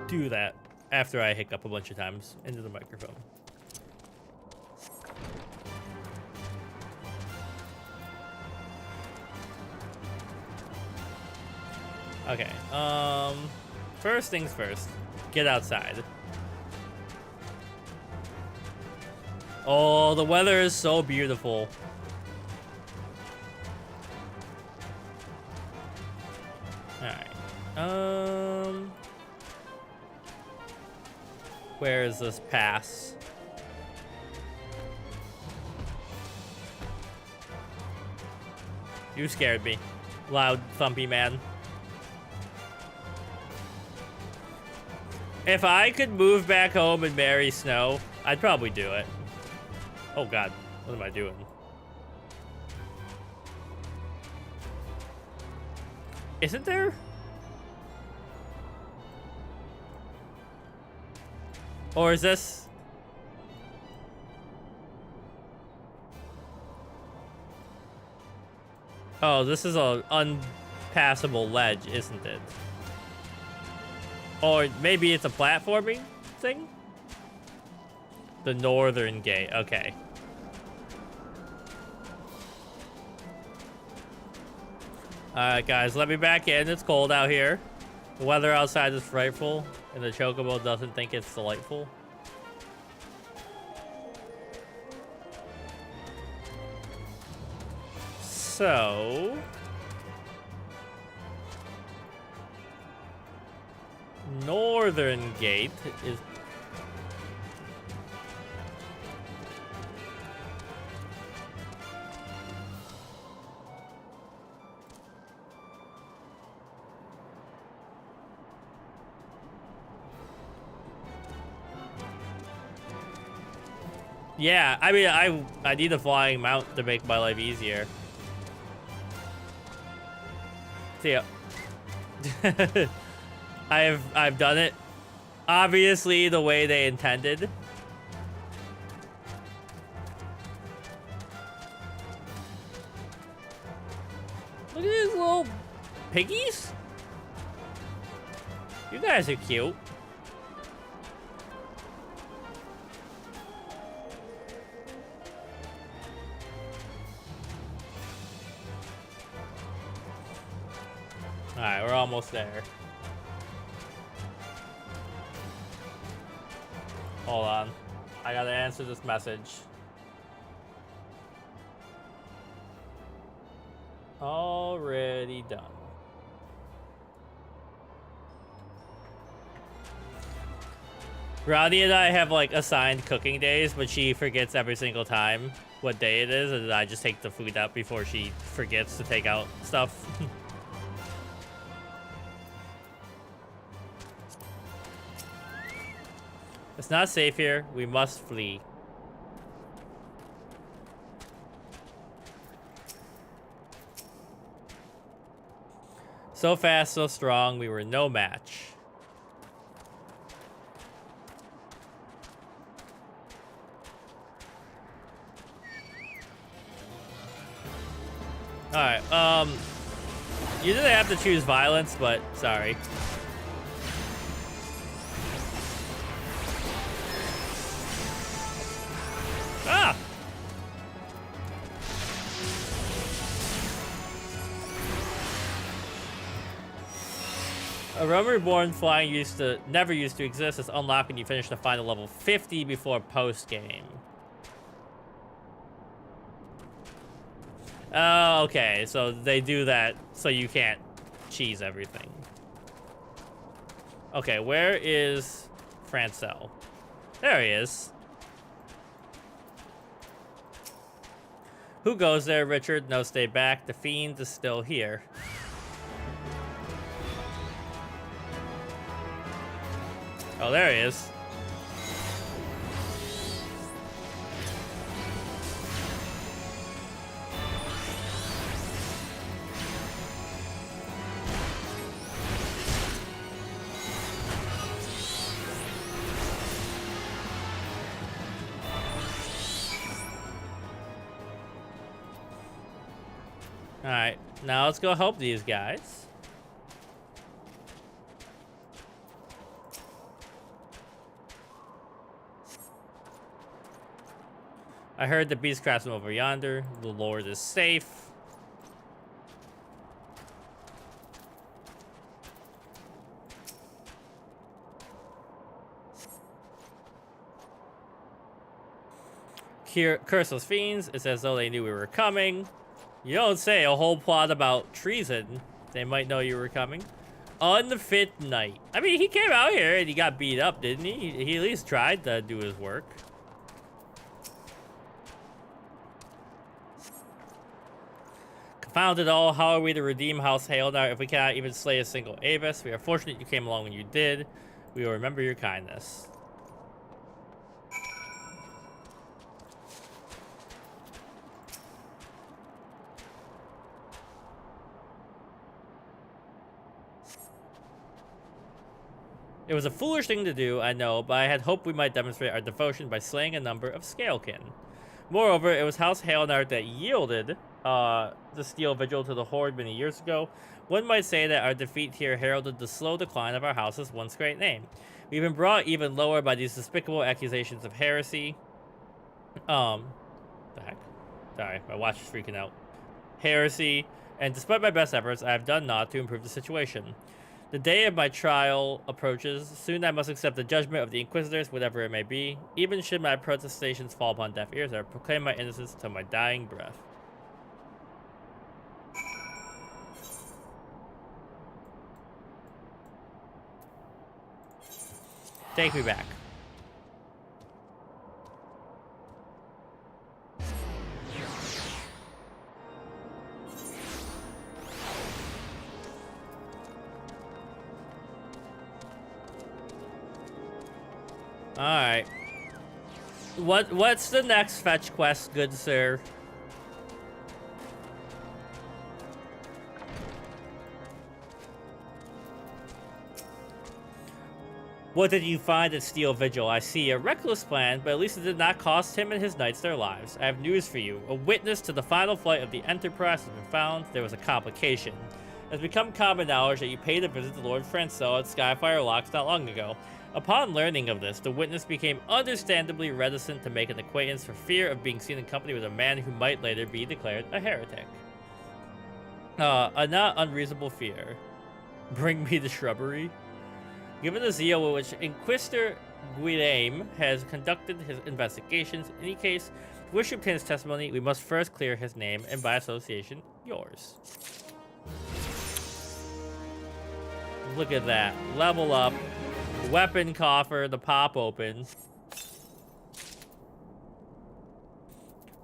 do that after I hiccup a bunch of times into the microphone. Okay, first things first. Get outside. Oh, the weather is so beautiful. Alright. Where is this pass? You scared me. Loud, thumpy man. If I could move back home and marry Snow, I'd probably do it. Oh god, what am I doing? Isn't there? Or is this? Oh, this is a unpassable ledge, isn't it? Or maybe it's a platforming thing? The northern gate, okay. Alright guys, let me back in. It's cold out here. The weather outside is frightful, and the chocobo doesn't think it's delightful. So... northern gate is... Yeah, I mean, I need a flying mount to make my life easier. See ya. I've done it. Obviously, the way they intended. Look at these little piggies. You guys are cute. Alright, we're almost there. Hold on. I gotta answer this message. Already done. Rowdy and I have like assigned cooking days, but she forgets every single time what day it is, and I just take the food out before she forgets to take out stuff. It's not safe here. We must flee. So fast, so strong, we were no match. Alright, you didn't have to choose violence, but sorry. Ah! A Realm Reborn flying never used to exist. It's unlocked when you finish the final level 50 before post-game. Oh, okay. So they do that so you can't cheese everything. Okay, where is Francel? There he is. Who goes there, Richard? No, stay back. The Fiend is still here. Oh, there he is. Alright, now let's go help these guys. I heard the beast craftsman over yonder. The Lord is safe. curse those fiends. It's as though they knew we were coming. You don't say. A whole plot about treason. They might know you were coming. Unfit knight. I mean, he came out here and he got beat up, didn't he? He at least tried to do his work. Confound it all. How are we to redeem House Hailnar if we cannot even slay a single Avis? We are fortunate you came along when you did. We will remember your kindness. It was a foolish thing to do, I know, but I had hoped we might demonstrate our devotion by slaying a number of Scalekin. Moreover, it was House Hailnar that yielded the Steel Vigil to the Horde many years ago. One might say that our defeat here heralded the slow decline of our house's once great name. We've been brought even lower by these despicable accusations of heresy. The heck? Sorry, my watch is freaking out. Heresy, and despite my best efforts, I have done naught to improve the situation. The day of my trial approaches. Soon I must accept the judgment of the Inquisitors, whatever it may be. Even should my protestations fall upon deaf ears, I proclaim my innocence till my dying breath. Take me back. Alright. What's the next fetch quest, good sir? What did you find at Steel Vigil? I see a reckless plan, but at least it did not cost him and his knights their lives. I have news for you. A witness to the final flight of the Enterprise has been found. There was a complication. It has become common knowledge that you paid a visit to Lord Francel at Skyfire Locks not long ago. Upon learning of this, the witness became understandably reticent to make an acquaintance for fear of being seen in company with a man who might later be declared a heretic. A not unreasonable fear. Bring me the shrubbery. Given the zeal with which Inquisitor Guillaume has conducted his investigations, in any case, if we wish to obtain his testimony, we must first clear his name and by association, yours. Look at that. Level up. Weapon coffer, the pop open.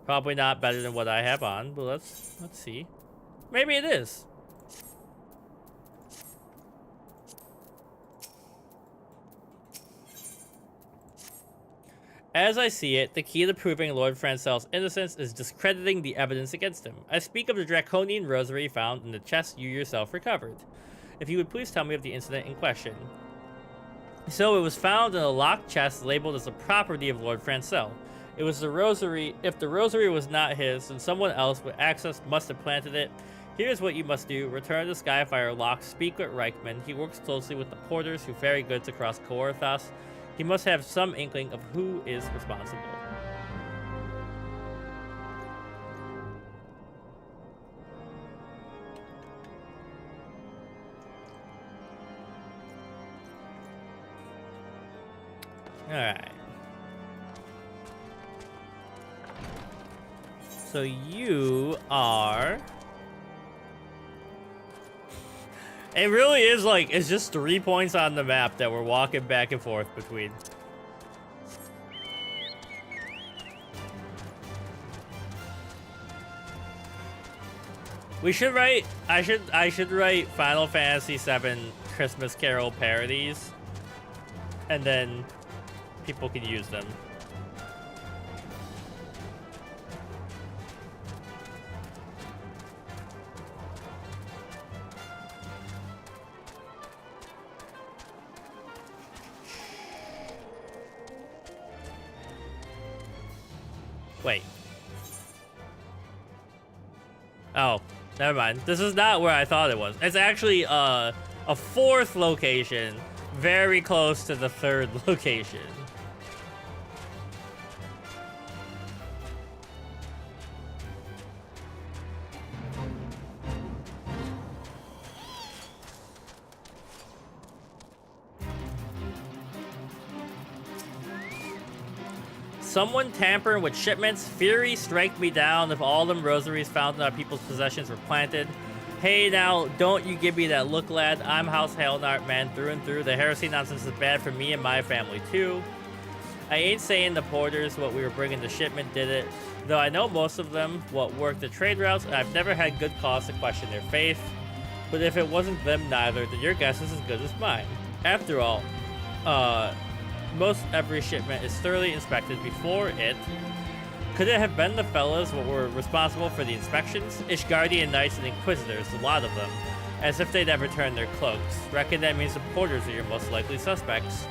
Probably not better than what I have on, but let's see. Maybe it is. As I see it, the key to proving Lord Francel's innocence is discrediting the evidence against him. I speak of the draconian rosary found in the chest you yourself recovered. If you would please tell me of the incident in question. So it was found in a locked chest labeled as the property of Lord Francel. It was the rosary. If the rosary was not his, then someone else with access must have planted it. Here's what you must do. Return to Skyfire Locks, speak with Reichman. He works closely with the porters who ferry goods across Coerthas. He must have some inkling of who is responsible. Alright. So you are... It really is like, it's just 3 points on the map that we're walking back and forth between. We should write, I should write Final Fantasy VII Christmas Carol parodies. And then people can use them. Wait. Oh, never mind. This is not where I thought it was. It's actually a 4th location, very close to the 3rd location. Someone tampering with shipments. Fury strike me down if all them rosaries found in our people's possessions were planted. Hey now, don't you give me that look, lad. I'm House Hailnart, man, through and through. The heresy nonsense is bad for me and my family, too. I ain't saying the porters what we were bringing to shipment did it, though I know most of them what work the trade routes, and I've never had good cause to question their faith. But if it wasn't them neither, then your guess is as good as mine. After all, most every shipment is thoroughly inspected before it. Could it have been the fellas what were responsible for the inspections? Ishgardian Knights and Inquisitors, a lot of them. As if they'd ever turn their cloaks. Reckon that means the porters are your most likely suspects.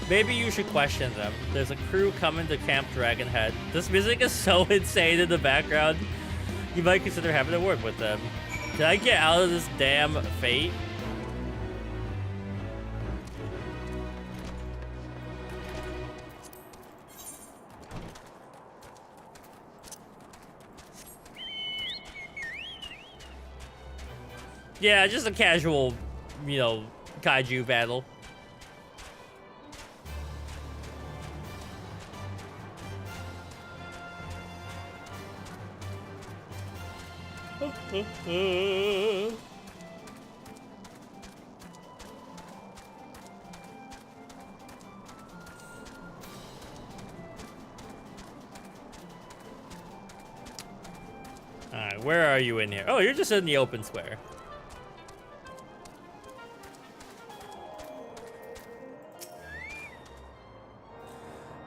Maybe you should question them. There's a crew coming to Camp Dragonhead. This music is so insane in the background. You might consider having a word with them. Can I get out of this damn fate? Yeah, just a casual, you know, kaiju battle. Alright, where are you in here? Oh, you're just in the open square.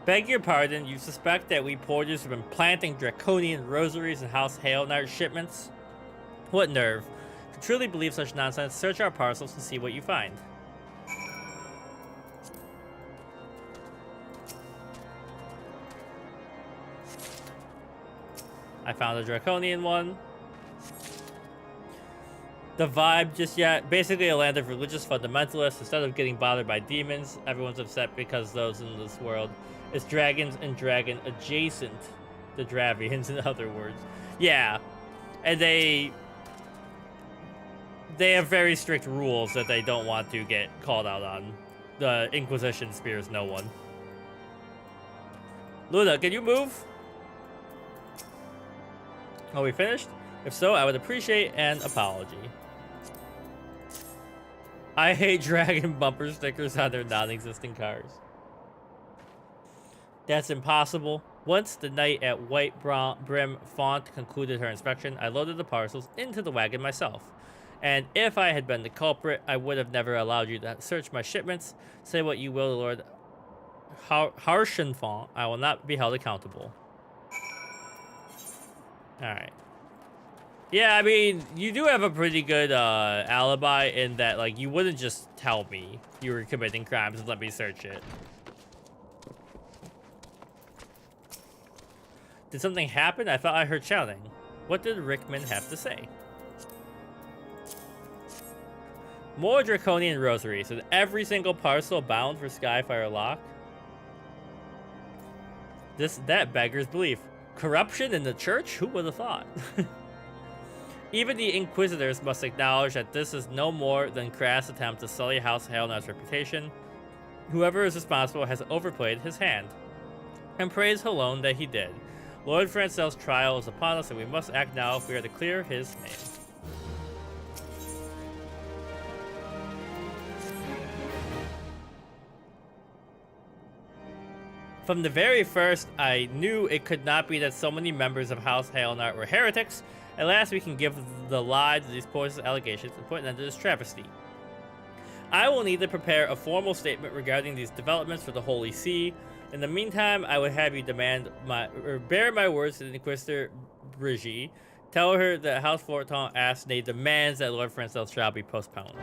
Beg your pardon, you suspect that we porters have been planting draconian rosaries in House Hailnart shipments? What nerve. To truly believe such nonsense, search our parcels and see what you find. I found a draconian one. The vibe just yet. Basically a land of religious fundamentalists. Instead of getting bothered by demons, everyone's upset because those in this world is dragons and dragon adjacent to Dravians, in other words. Yeah. And they have very strict rules that they don't want to get called out on. The Inquisition spares no one. Luna, can you move? Are we finished? If so, I would appreciate an apology. I hate dragon bumper stickers on their non-existent cars. That's impossible. Once the knight at White Brim Font concluded her inspection, I loaded the parcels into the wagon myself. And if I had been the culprit, I would have never allowed you to search my shipments. Say what you will, Lord Harshenfont. I will not be held accountable. Alright. Yeah, I mean, you do have a pretty good alibi in that, like, you wouldn't just tell me you were committing crimes and let me search it. Did something happen? I thought I heard shouting. What did Rickman have to say? More draconian rosaries with every single parcel bound for Skyfire Lock. That beggars belief. Corruption in the church? Who would have thought? Even the Inquisitors must acknowledge that this is no more than crass attempt to sully House Hailnart's reputation. Whoever is responsible has overplayed his hand. And praise Halone that he did. Lord Francel's trial is upon us, and we must act now if we are to clear his name. From the very first, I knew it could not be that so many members of House Hailnart were heretics. At last, we can give the lie to these poisonous allegations and put an end to this travesty. I will need to prepare a formal statement regarding these developments for the Holy See. In the meantime, I would have you bear my words to the Inquisitor Brigitte. Tell her that House Forton asks nay demands that Lord Francel shall be postponed.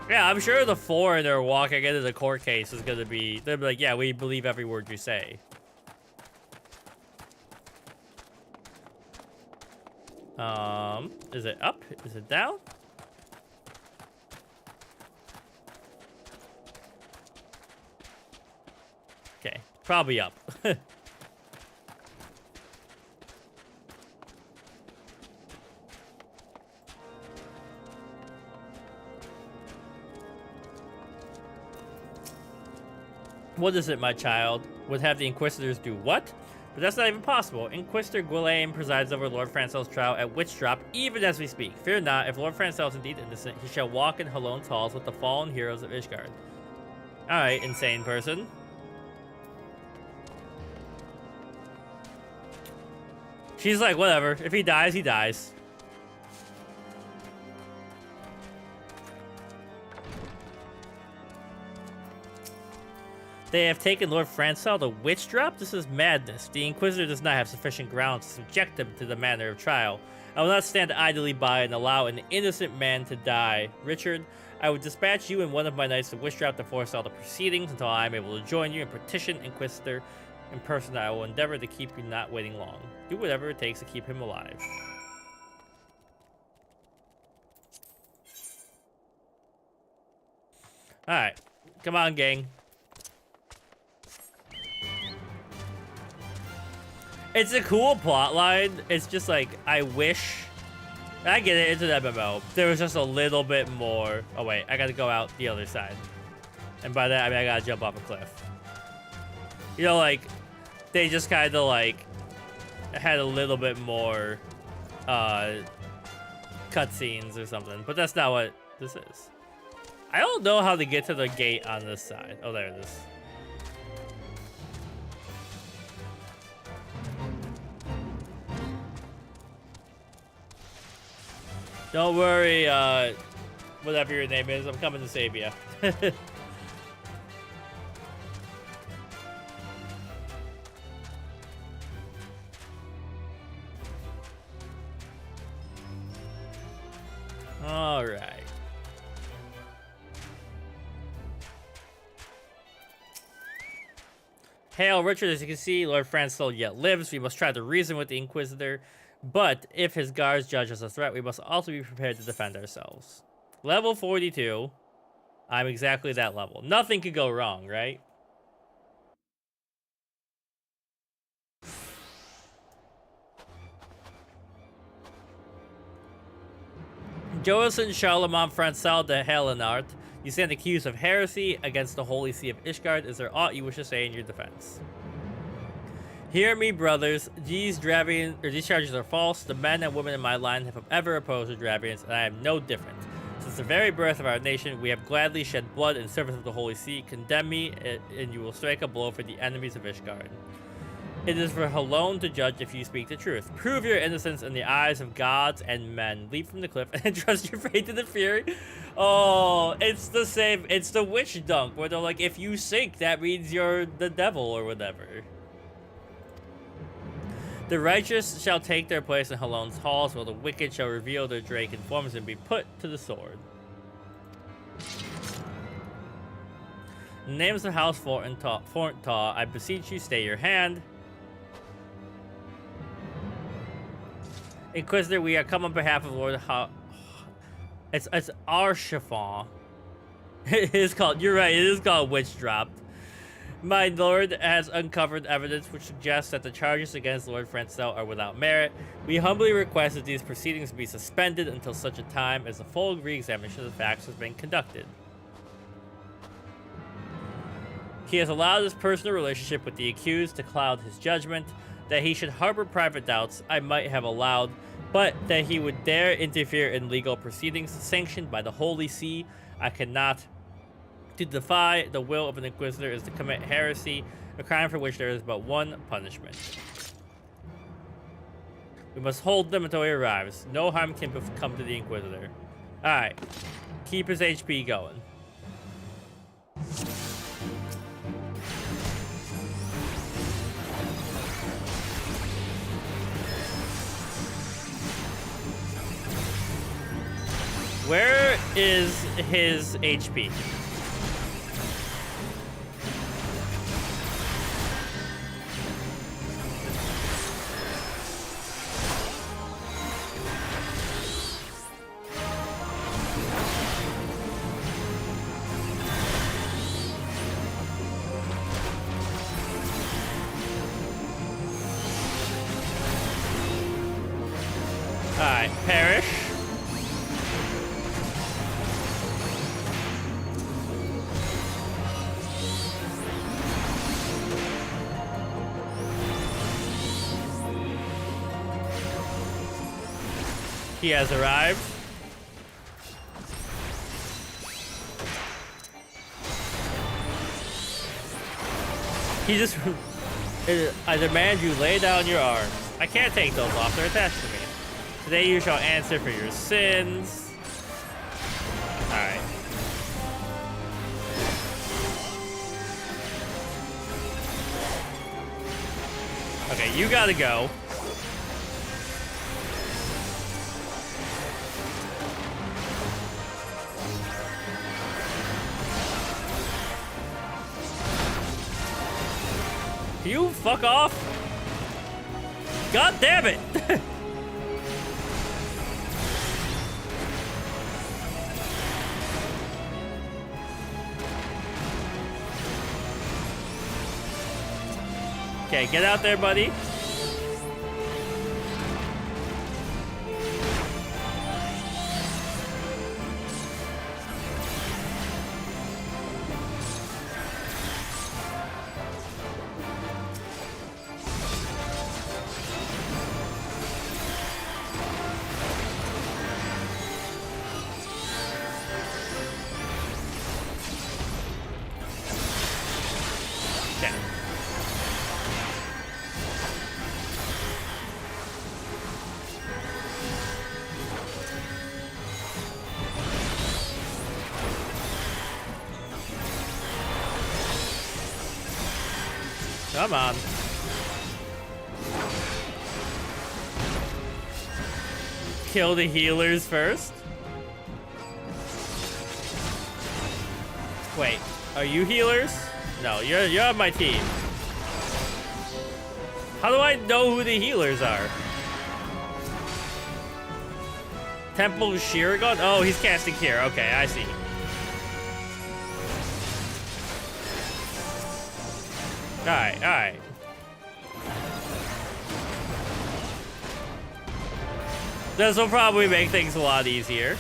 Yeah, I'm sure the foreigner walking into the court case is gonna be, they'll be like, yeah, we believe every word you say. Is it up? Is it down? Okay, probably up. What is it, my child? Would have the Inquisitors do what? But that's not even possible. Inquisitor Gwylane presides over Lord Francel's trial at Witch Drop, even as we speak. Fear not, if Lord Francel is indeed innocent, he shall walk in Halone's halls with the fallen heroes of Ishgard. Alright, insane person. She's like, whatever. If he dies, he dies. They have taken Lord Francel to Witch Drop? This is madness. The Inquisitor does not have sufficient grounds to subject him to the manner of trial. I will not stand idly by and allow an innocent man to die. Richard, I would dispatch you and one of my knights to Witch Drop to forestall the proceedings until I am able to join you and petition Inquisitor in person. I will endeavor to keep you not waiting long. Do whatever it takes to keep him alive. Alright. Come on, gang. It's a cool plotline. It's just like, I wish... I get it, it's an MMO. There was just a little bit more... Oh wait, I gotta go out the other side. And by that, I mean I gotta jump off a cliff. You know, like, they just kind of like... had a little bit more... cutscenes or something. But that's not what this is. I don't know how to get to the gate on this side. Oh, there it is. Don't worry, whatever your name is, I'm coming to save you. All right. Hail, Richard. As you can see, Lord Francel yet lives. We must try to reason with the Inquisitor. But if his guards judge us a threat, we must also be prepared to defend ourselves. Level 42. I'm exactly that level. Nothing could go wrong, right? Joacin Charlemagne Francel de Helenart, you stand accused of heresy against the Holy See of Ishgard. Is there aught you wish to say in your defense? Hear me, brothers. These charges are false. The men and women in my line have ever opposed the Dravians, and I am no different. Since the very birth of our nation, we have gladly shed blood in service of the Holy See. Condemn me, and you will strike a blow for the enemies of Ishgard. It is for Halone to judge if you speak the truth. Prove your innocence in the eyes of gods and men. Leap from the cliff and trust your fate to the fury. Oh, it's the same. It's the witch dunk, where they're like, if you sink, that means you're the devil or whatever. The righteous shall take their place in Halone's halls, while the wicked shall reveal their drake in forms and be put to the sword. Names of House Forntaw, I beseech you, stay your hand. Inquisitor, we are come on behalf of Lord It's Archiffon. It is called, you're right, it is called Witch Drop. My lord has uncovered evidence which suggests that the charges against Lord Francel are without merit. We humbly request that these proceedings be suspended until such a time as a full re-examination of the facts has been conducted. He has allowed his personal relationship with the accused to cloud his judgment. That he should harbor private doubts, I might have allowed, but that he would dare interfere in legal proceedings sanctioned by the Holy See, I cannot. To defy the will of an Inquisitor is to commit heresy, a crime for which there is but one punishment. We must hold them until he arrives. No harm can come to the Inquisitor. Alright. Keep his HP going. Where is his HP? Alright, perish. He has arrived. He just... I demand you lay down your arms. I can't take those off, they're attached to me. Today you shall answer for your sins. Alright. Okay, you gotta go. You fuck off. God damn it. Okay, get out there, buddy. Come on. Kill the healers first. Wait, are you healers? No, you're on my team. How do I know who the healers are? Temple Shiragon? Oh, he's casting here. Okay, I see. Alright, alright. This will probably make things a lot easier.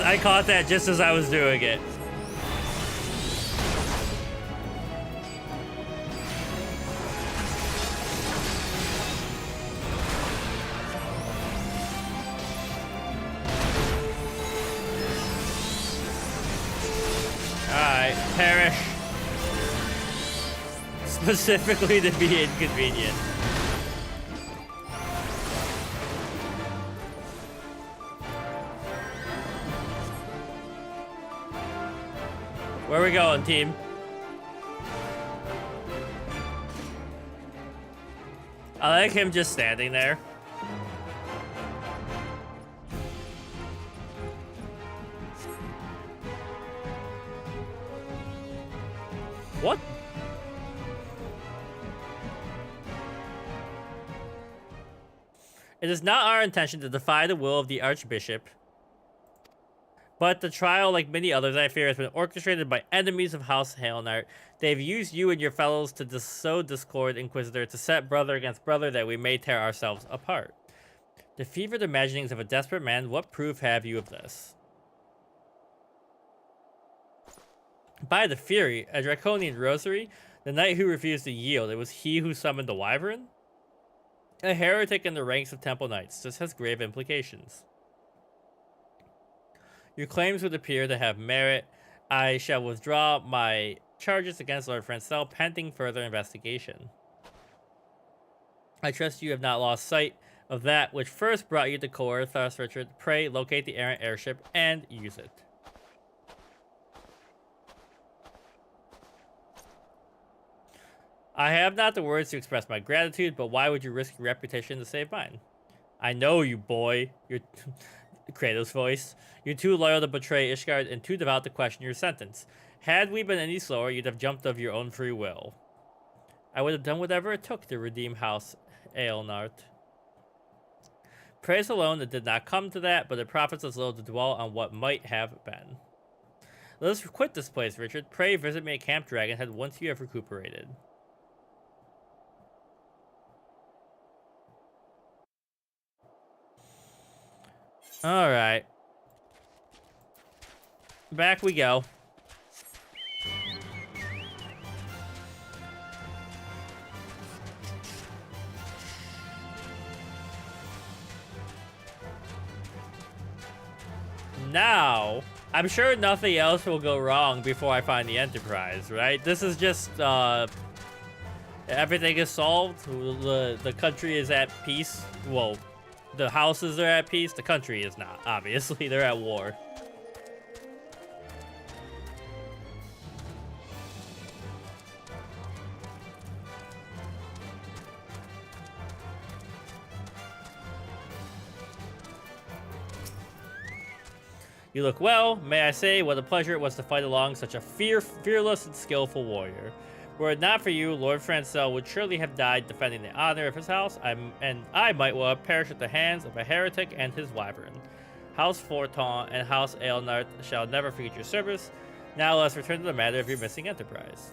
I caught that just as I was doing it. Alright, perish. Specifically to be inconvenient. Where are we going, team? I like him just standing there. What? It is not our intention to defy the will of the Archbishop. But the trial, like many others, I fear, has been orchestrated by enemies of House Hailnart. They've used you and your fellows to sow discord, Inquisitor, to set brother against brother that we may tear ourselves apart. The fevered imaginings of a desperate man, what proof have you of this? By the Fury, a draconian rosary, the knight who refused to yield, it was he who summoned the wyvern? A heretic in the ranks of Temple Knights. This has grave implications. Your claims would appear to have merit. I shall withdraw my charges against Lord Francel pending further investigation. I trust you have not lost sight of that which first brought you to Kor, thus Richard. Pray locate the errant airship and use it. I have not the words to express my gratitude, but why would you risk your reputation to save mine? I know you, boy. You're... Kratos' voice. You're too loyal to betray Ishgard and too devout to question your sentence. Had we been any slower, you'd have jumped of your own free will. I would have done whatever it took to redeem House Hailnart. Praise alone, it did not come to that, but it profits us little to dwell on what might have been. Let us quit this place, Richard. Pray visit me at Camp Dragonhead once you have recuperated. Alright. Back we go. Now, I'm sure nothing else will go wrong before I find the Enterprise, right? This is just, everything is solved. The country is at peace. Well, the houses are at peace. The country is not, obviously. They're at war. You look well. May I say what a pleasure it was to fight along such a fearless and skillful warrior. Were it not for you, Lord Francel would surely have died defending the honor of his house, and I might well have perished at the hands of a heretic and his wyvern. House Forton and House Aelnart shall never forget your service. Now let's return to the matter of your missing Enterprise.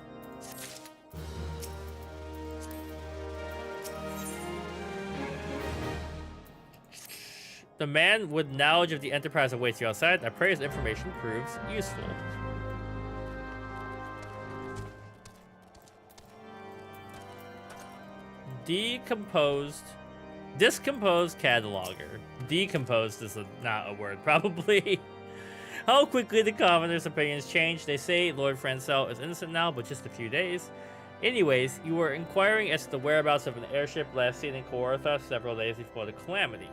The man with knowledge of the Enterprise awaits you outside. I pray his information proves useful. Discomposed cataloger. Decomposed is not a word, probably. How quickly the commoners' opinions change. They say Lord Francel is innocent now, but just a few days. Anyways, you were inquiring as to the whereabouts of an airship last seen in Kaortha several days before the calamity.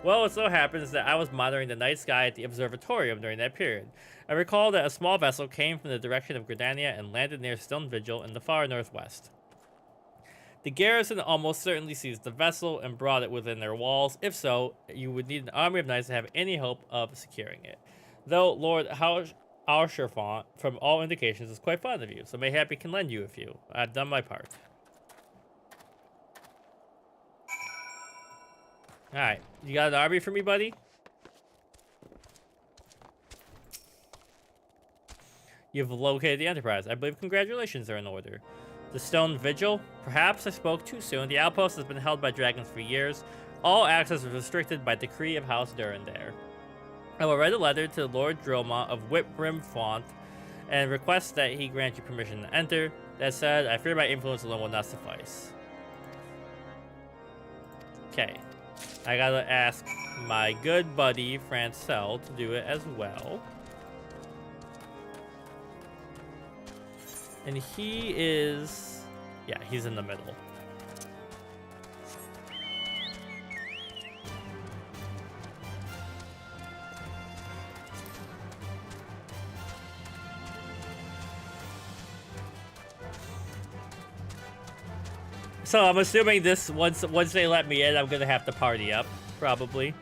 Well, it so happens that I was monitoring the night sky at the observatorium during that period. I recall that a small vessel came from the direction of Gridania and landed near Stone Vigil in the far northwest. The garrison almost certainly seized the vessel and brought it within their walls. If so, you would need an army of knights to have any hope of securing it. Though Lord Haurchefant, from all indications, is quite fond of you, so mayhap he can lend you a few. I've done my part. Alright, you got an army for me, buddy? You've located the Enterprise. I believe congratulations are in order. The Stone Vigil? Perhaps I spoke too soon. The outpost has been held by dragons for years. All access is restricted by decree of House Durandare. I will write a letter to Lord Dromont of Whitbrim Font and request that he grant you permission to enter. That said, I fear my influence alone will not suffice. Okay. I gotta ask my good buddy Francel to do it as well. And he is... yeah, he's in the middle. So I'm assuming this once they let me in, I'm gonna have to party up, probably.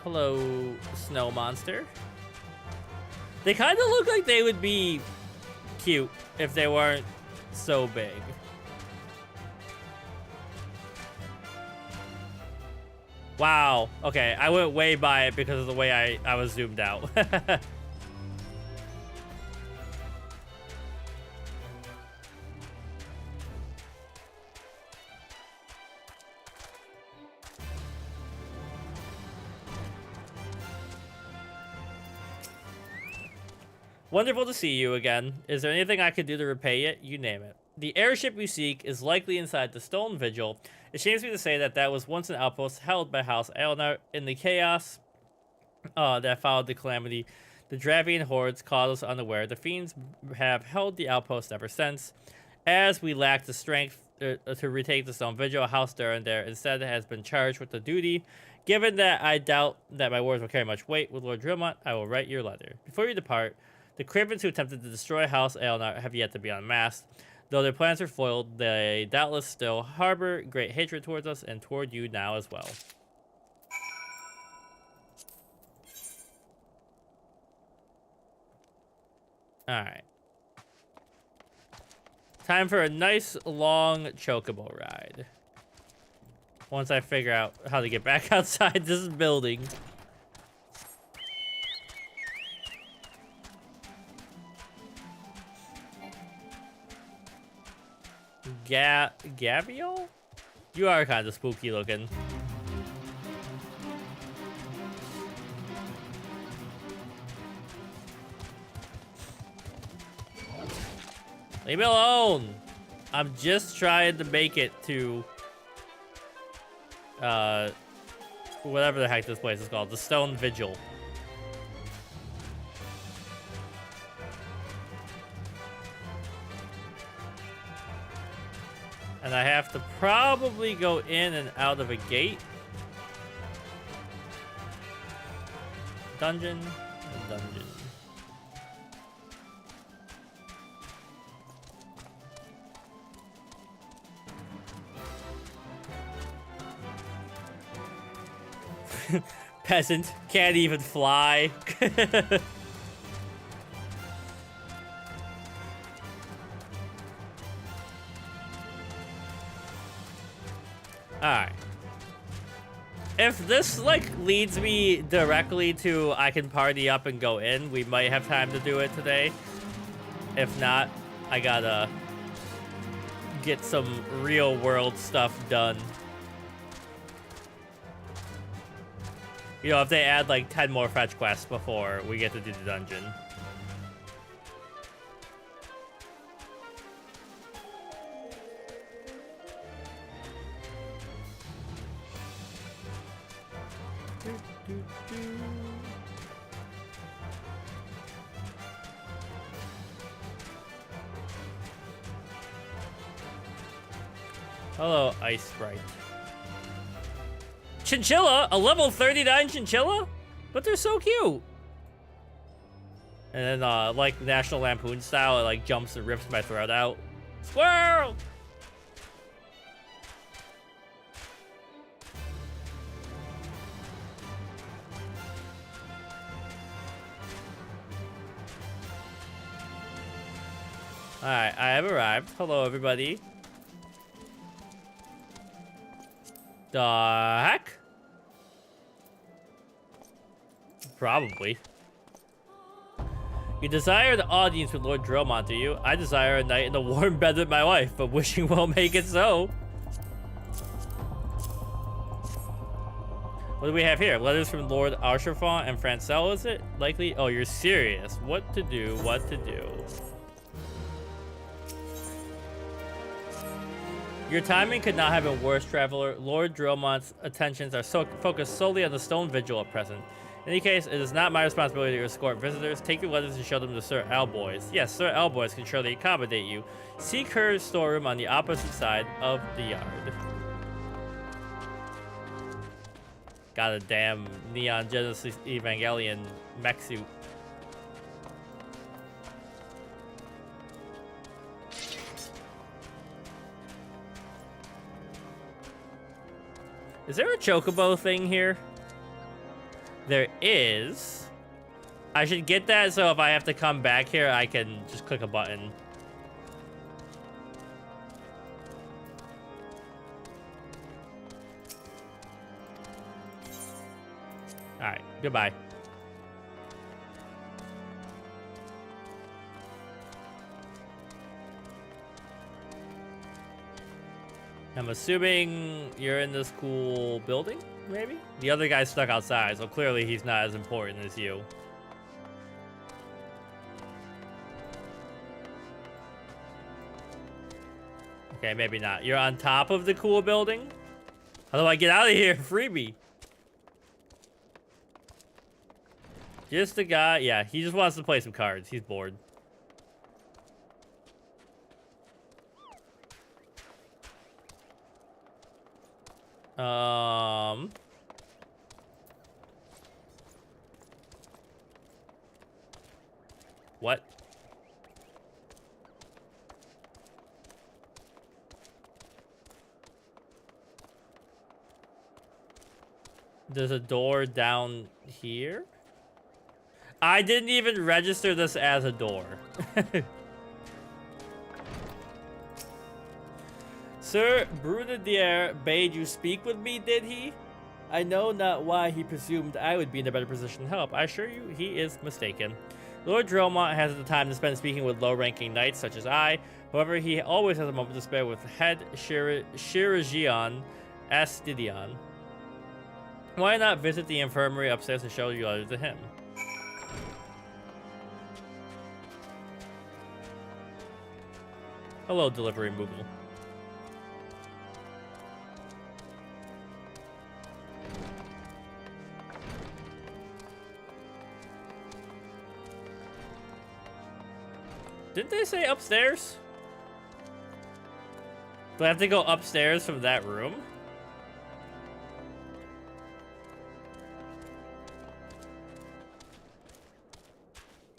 Hello, snow monster. They kind of look like they would be cute if they weren't so big. Wow. Okay, I went way by it because of the way I was zoomed out. Wonderful to see you again. Is there anything I could do to repay it? You name it. The airship you seek is likely inside the Stone Vigil. It shames me to say that was once an outpost held by House Aelnart. In the chaos that followed the calamity, the Dravian hordes caught us unaware. The fiends have held the outpost ever since. As we lack the strength to retake the Stone Vigil, House Durandare instead has been charged with the duty. Given that I doubt that my words will carry much weight with Lord Dromont, I will write your letter. Before you depart, the Cravens who attempted to destroy House Aelnart have yet to be unmasked. Though their plans are foiled, they doubtless still harbor great hatred towards us and toward you now as well. Alright. Time for a nice, long chocobo ride. Once I figure out how to get back outside this building. Gabriel? You are kind of spooky looking. Leave me alone! I'm just trying to make it to whatever the heck this place is called, the Stone Vigil. And I have to probably go in and out of a gate. Dungeon and dungeon. Peasant can't even fly. Alright. If this, like, leads me directly to I can party up and go in, we might have time to do it today. If not, I gotta get some real world stuff done. You know, if they add, like, 10 more fetch quests before we get to do the dungeon. Hello, Ice Sprite. Chinchilla? A level 39 chinchilla? But they're so cute. And then, like National Lampoon style, it like jumps and rips my throat out. Squirrel! Alright, I have arrived. Hello, everybody. The heck? Probably. You desire the audience with Lord Dromont, do you? I desire a night in the warm bed with my wife, but wishing will make it so. What do we have here? Letters from Lord Archerfont and Francel, is it? Likely? Oh, you're serious. What to do, what to do. Your timing could not have been worse, traveler. Lord Dromont's attentions are focused solely on the Stone Vigil at present. In any case, it is not my responsibility to escort visitors. Take your letters and show them to Sir Alboys. Yes, Sir Alboys can surely accommodate you. Seek her storeroom on the opposite side of the yard. Got a damn Neon Genesis Evangelion mech suit. Is there a chocobo thing here? There is. I should get that so if I have to come back here, I can just click a button. Alright, goodbye. I'm assuming you're in this cool building, maybe? The other guy's stuck outside, so clearly he's not as important as you. Okay, maybe not. You're on top of the cool building? How do I get out of here? Freebie. Just a guy. Yeah, he just wants to play some cards. He's bored. What? There's a door down here. I didn't even register this as a door. Sir Brunadier bade you speak with me, did he? I know not why he presumed I would be in a better position to help. I assure you, he is mistaken. Lord Dromont has the time to spend speaking with low-ranking knights such as I. However, he always has a moment to spare with head Shirajian Astidion. Why not visit the infirmary upstairs and show you letters to him? Hello, delivery Moogle. Didn't they say upstairs? Do I have to go upstairs from that room?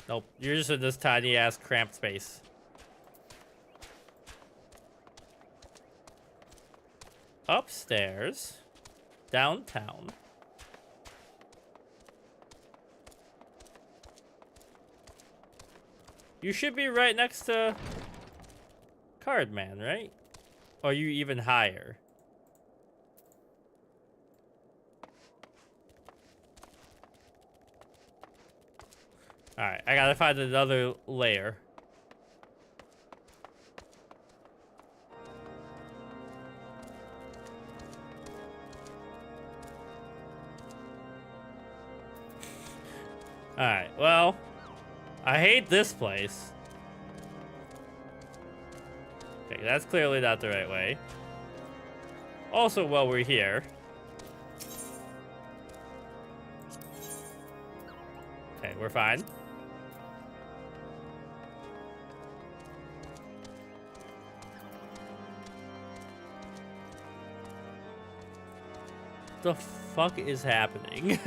Nope, you're just in this tiny ass cramped space. Upstairs, downtown. You should be right next to Cardman, right? Or are you even higher? Alright, I gotta find another layer. Alright, well, I hate this place. Okay, that's clearly not the right way. Also, while we're here. Okay, we're fine. The fuck is happening?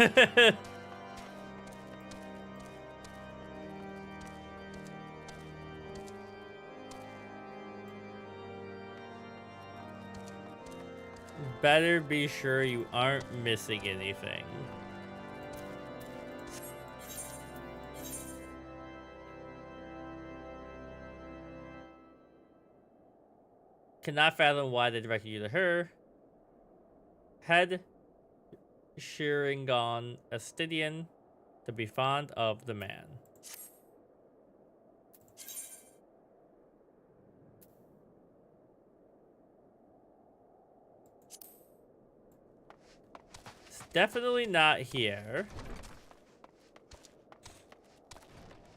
Better be sure you aren't missing anything. Cannot fathom why they directed you to her. Head Shiringon Astidian to be fond of the man. It's definitely not here.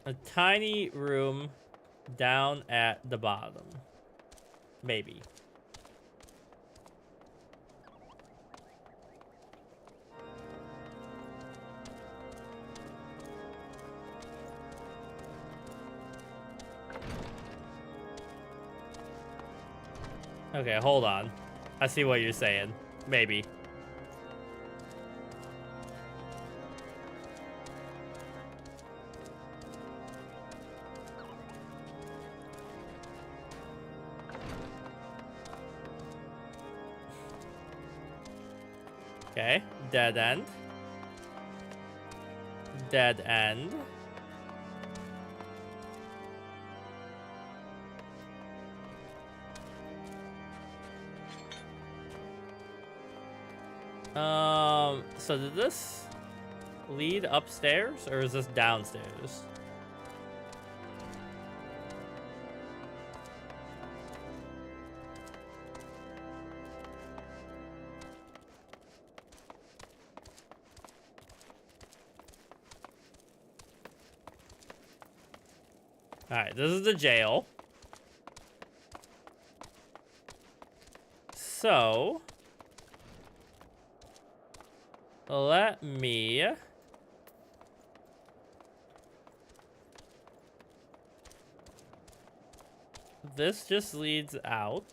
A tiny room down at the bottom. Maybe. Okay, hold on. I see what you're saying. Maybe. Okay, dead end. Dead end. So did this lead upstairs or is this downstairs? Alright, this is the jail. So, let me this just leads out.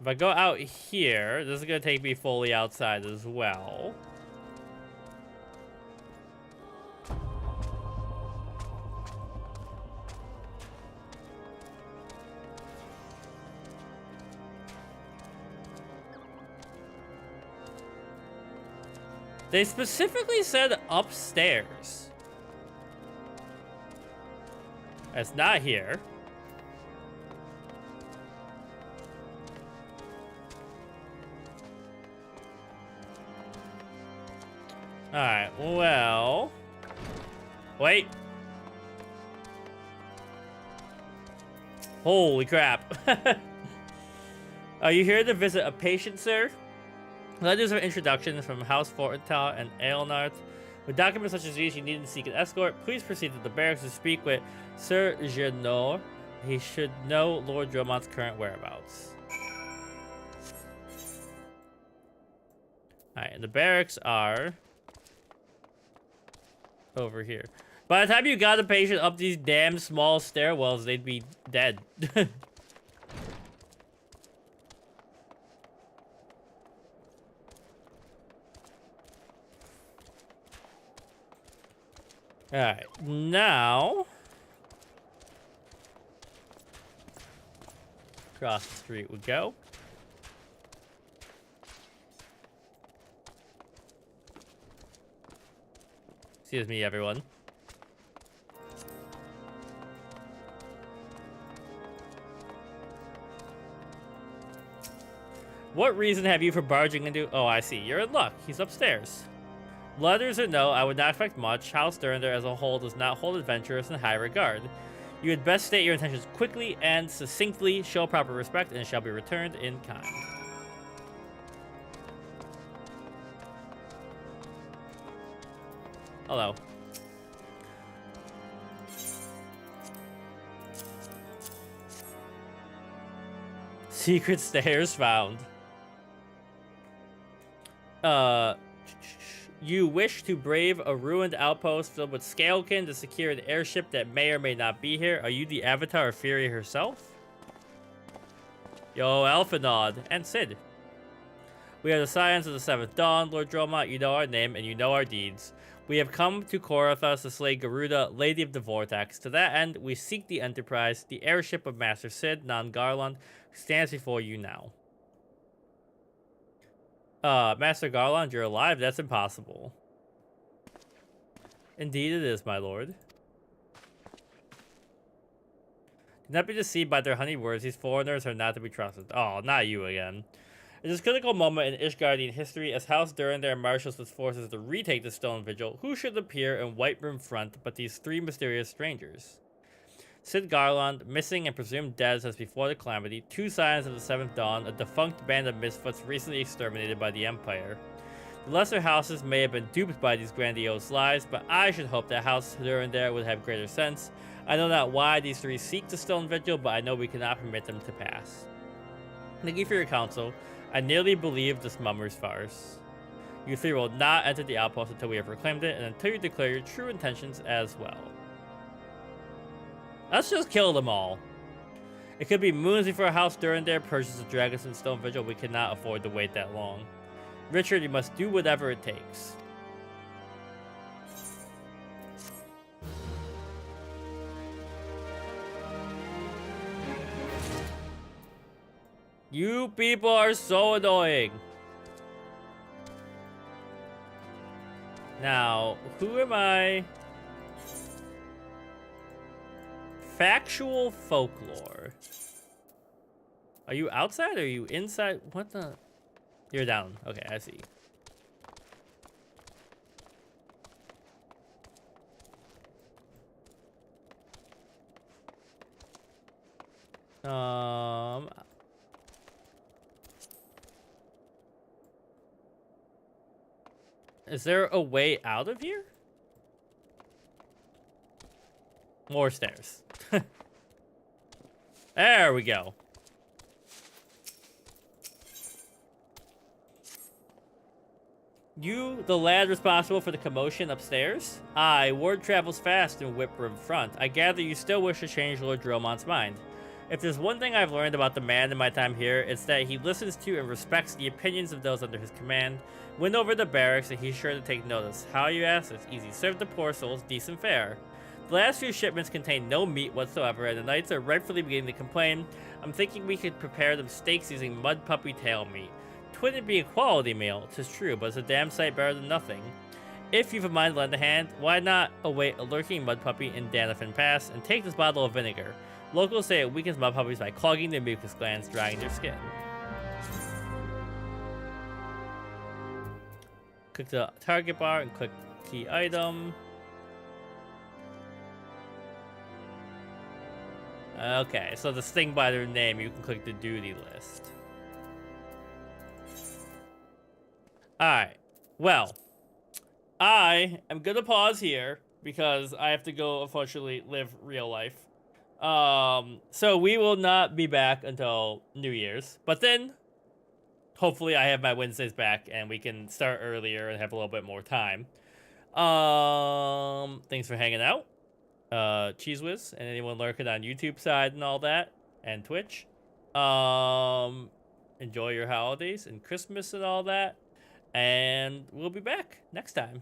If I go out here, this is gonna take me fully outside as well. They specifically said upstairs. It's not here. Alright, well... Wait. Holy crap. Are you here to visit a patient, sir? Letters of introduction from House Fortental and Aelnarth. With documents such as these, you need to seek an escort. Please proceed to the barracks to speak with Sir Genor. He should know Lord Dromont's current whereabouts. Alright, and the barracks are over here. By the time you got a patient up these damn small stairwells, they'd be dead. Alright, now... Across the street we go. Excuse me, everyone. What reason have you for barging into... Oh, I see. You're in luck. He's upstairs. Letters or no, I would not expect much. House Durender as a whole does not hold adventurers in high regard. You had best state your intentions quickly and succinctly, show proper respect, and it shall be returned in kind. Hello. Secret stairs found. You wish to brave a ruined outpost filled with Scalekin to secure an airship that may or may not be here. Are you the avatar of Fury herself? Yo, Alphanod and Sid. We are the Scions of the Seventh Dawn, Lord Dromont. You know our name and you know our deeds. We have come to Korathos to slay Garuda, Lady of the Vortex. To that end, we seek the Enterprise, the airship of Master Sid, Garland, who stands before you now. Master Garland, you're alive? That's impossible. Indeed it is, my lord. Do not be deceived by their honeyed words. These foreigners are not to be trusted. Oh, not you again. It is a critical moment in Ishgardian history as House Durender marshals its forces to retake the Stone Vigil. Who should appear in White Room front but these three mysterious strangers? Sid Garland, missing and presumed dead since before the Calamity, two Scions of the Seventh Dawn, a defunct band of misfits recently exterminated by the Empire. The lesser houses may have been duped by these grandiose lies, but I should hope that House Durender would have greater sense. I know not why these three seek the Stone Vigil, but I know we cannot permit them to pass. Thank you for your counsel. I nearly believed this mummer's farce. You three will not enter the outpost until we have reclaimed it, and until you declare your true intentions as well. Let's just kill them all. It could be moons before House Durender purchases the Dragons and Stone Vigil. We cannot afford to wait that long. Richard, you must do whatever it takes. You people are so annoying. Now, who am I? Factual folklore. Are you outside or are you inside? What the? You're down. Okay, I see. Is there a way out of here? More stairs. There we go. You, the lad responsible for the commotion upstairs? Aye, word travels fast in Whip Room front. I gather you still wish to change Lord Dromont's mind. If there's one thing I've learned about the man in my time here, it's that he listens to and respects the opinions of those under his command. Win over the barracks and he's sure to take notice. How, you ask? It's easy. Serve the poor souls decent fare. The last few shipments contain no meat whatsoever, and the knights are rightfully beginning to complain. I'm thinking we could prepare them steaks using mud puppy tail meat. wouldn't be a quality meal, 'tis true, but it's a damn sight better than nothing. If you've a mind to lend a hand, why not await a lurking mud puppy in Danafin Pass and take this bottle of vinegar? Locals say it weakens mud puppies by clogging their mucus glands, drying their skin. Click the target bar and click key item. Okay, so the sting by their name, you can click the duty list. Alright, well, I am gonna pause here because I have to go, unfortunately, live real life. So we will not be back until New Year's, but then hopefully I have my Wednesdays back and we can start earlier and have a little bit more time. Thanks for hanging out. Cheese Whiz and anyone lurking on YouTube side and all that, and Twitch. Enjoy your holidays and Christmas and all that, and we'll be back next time.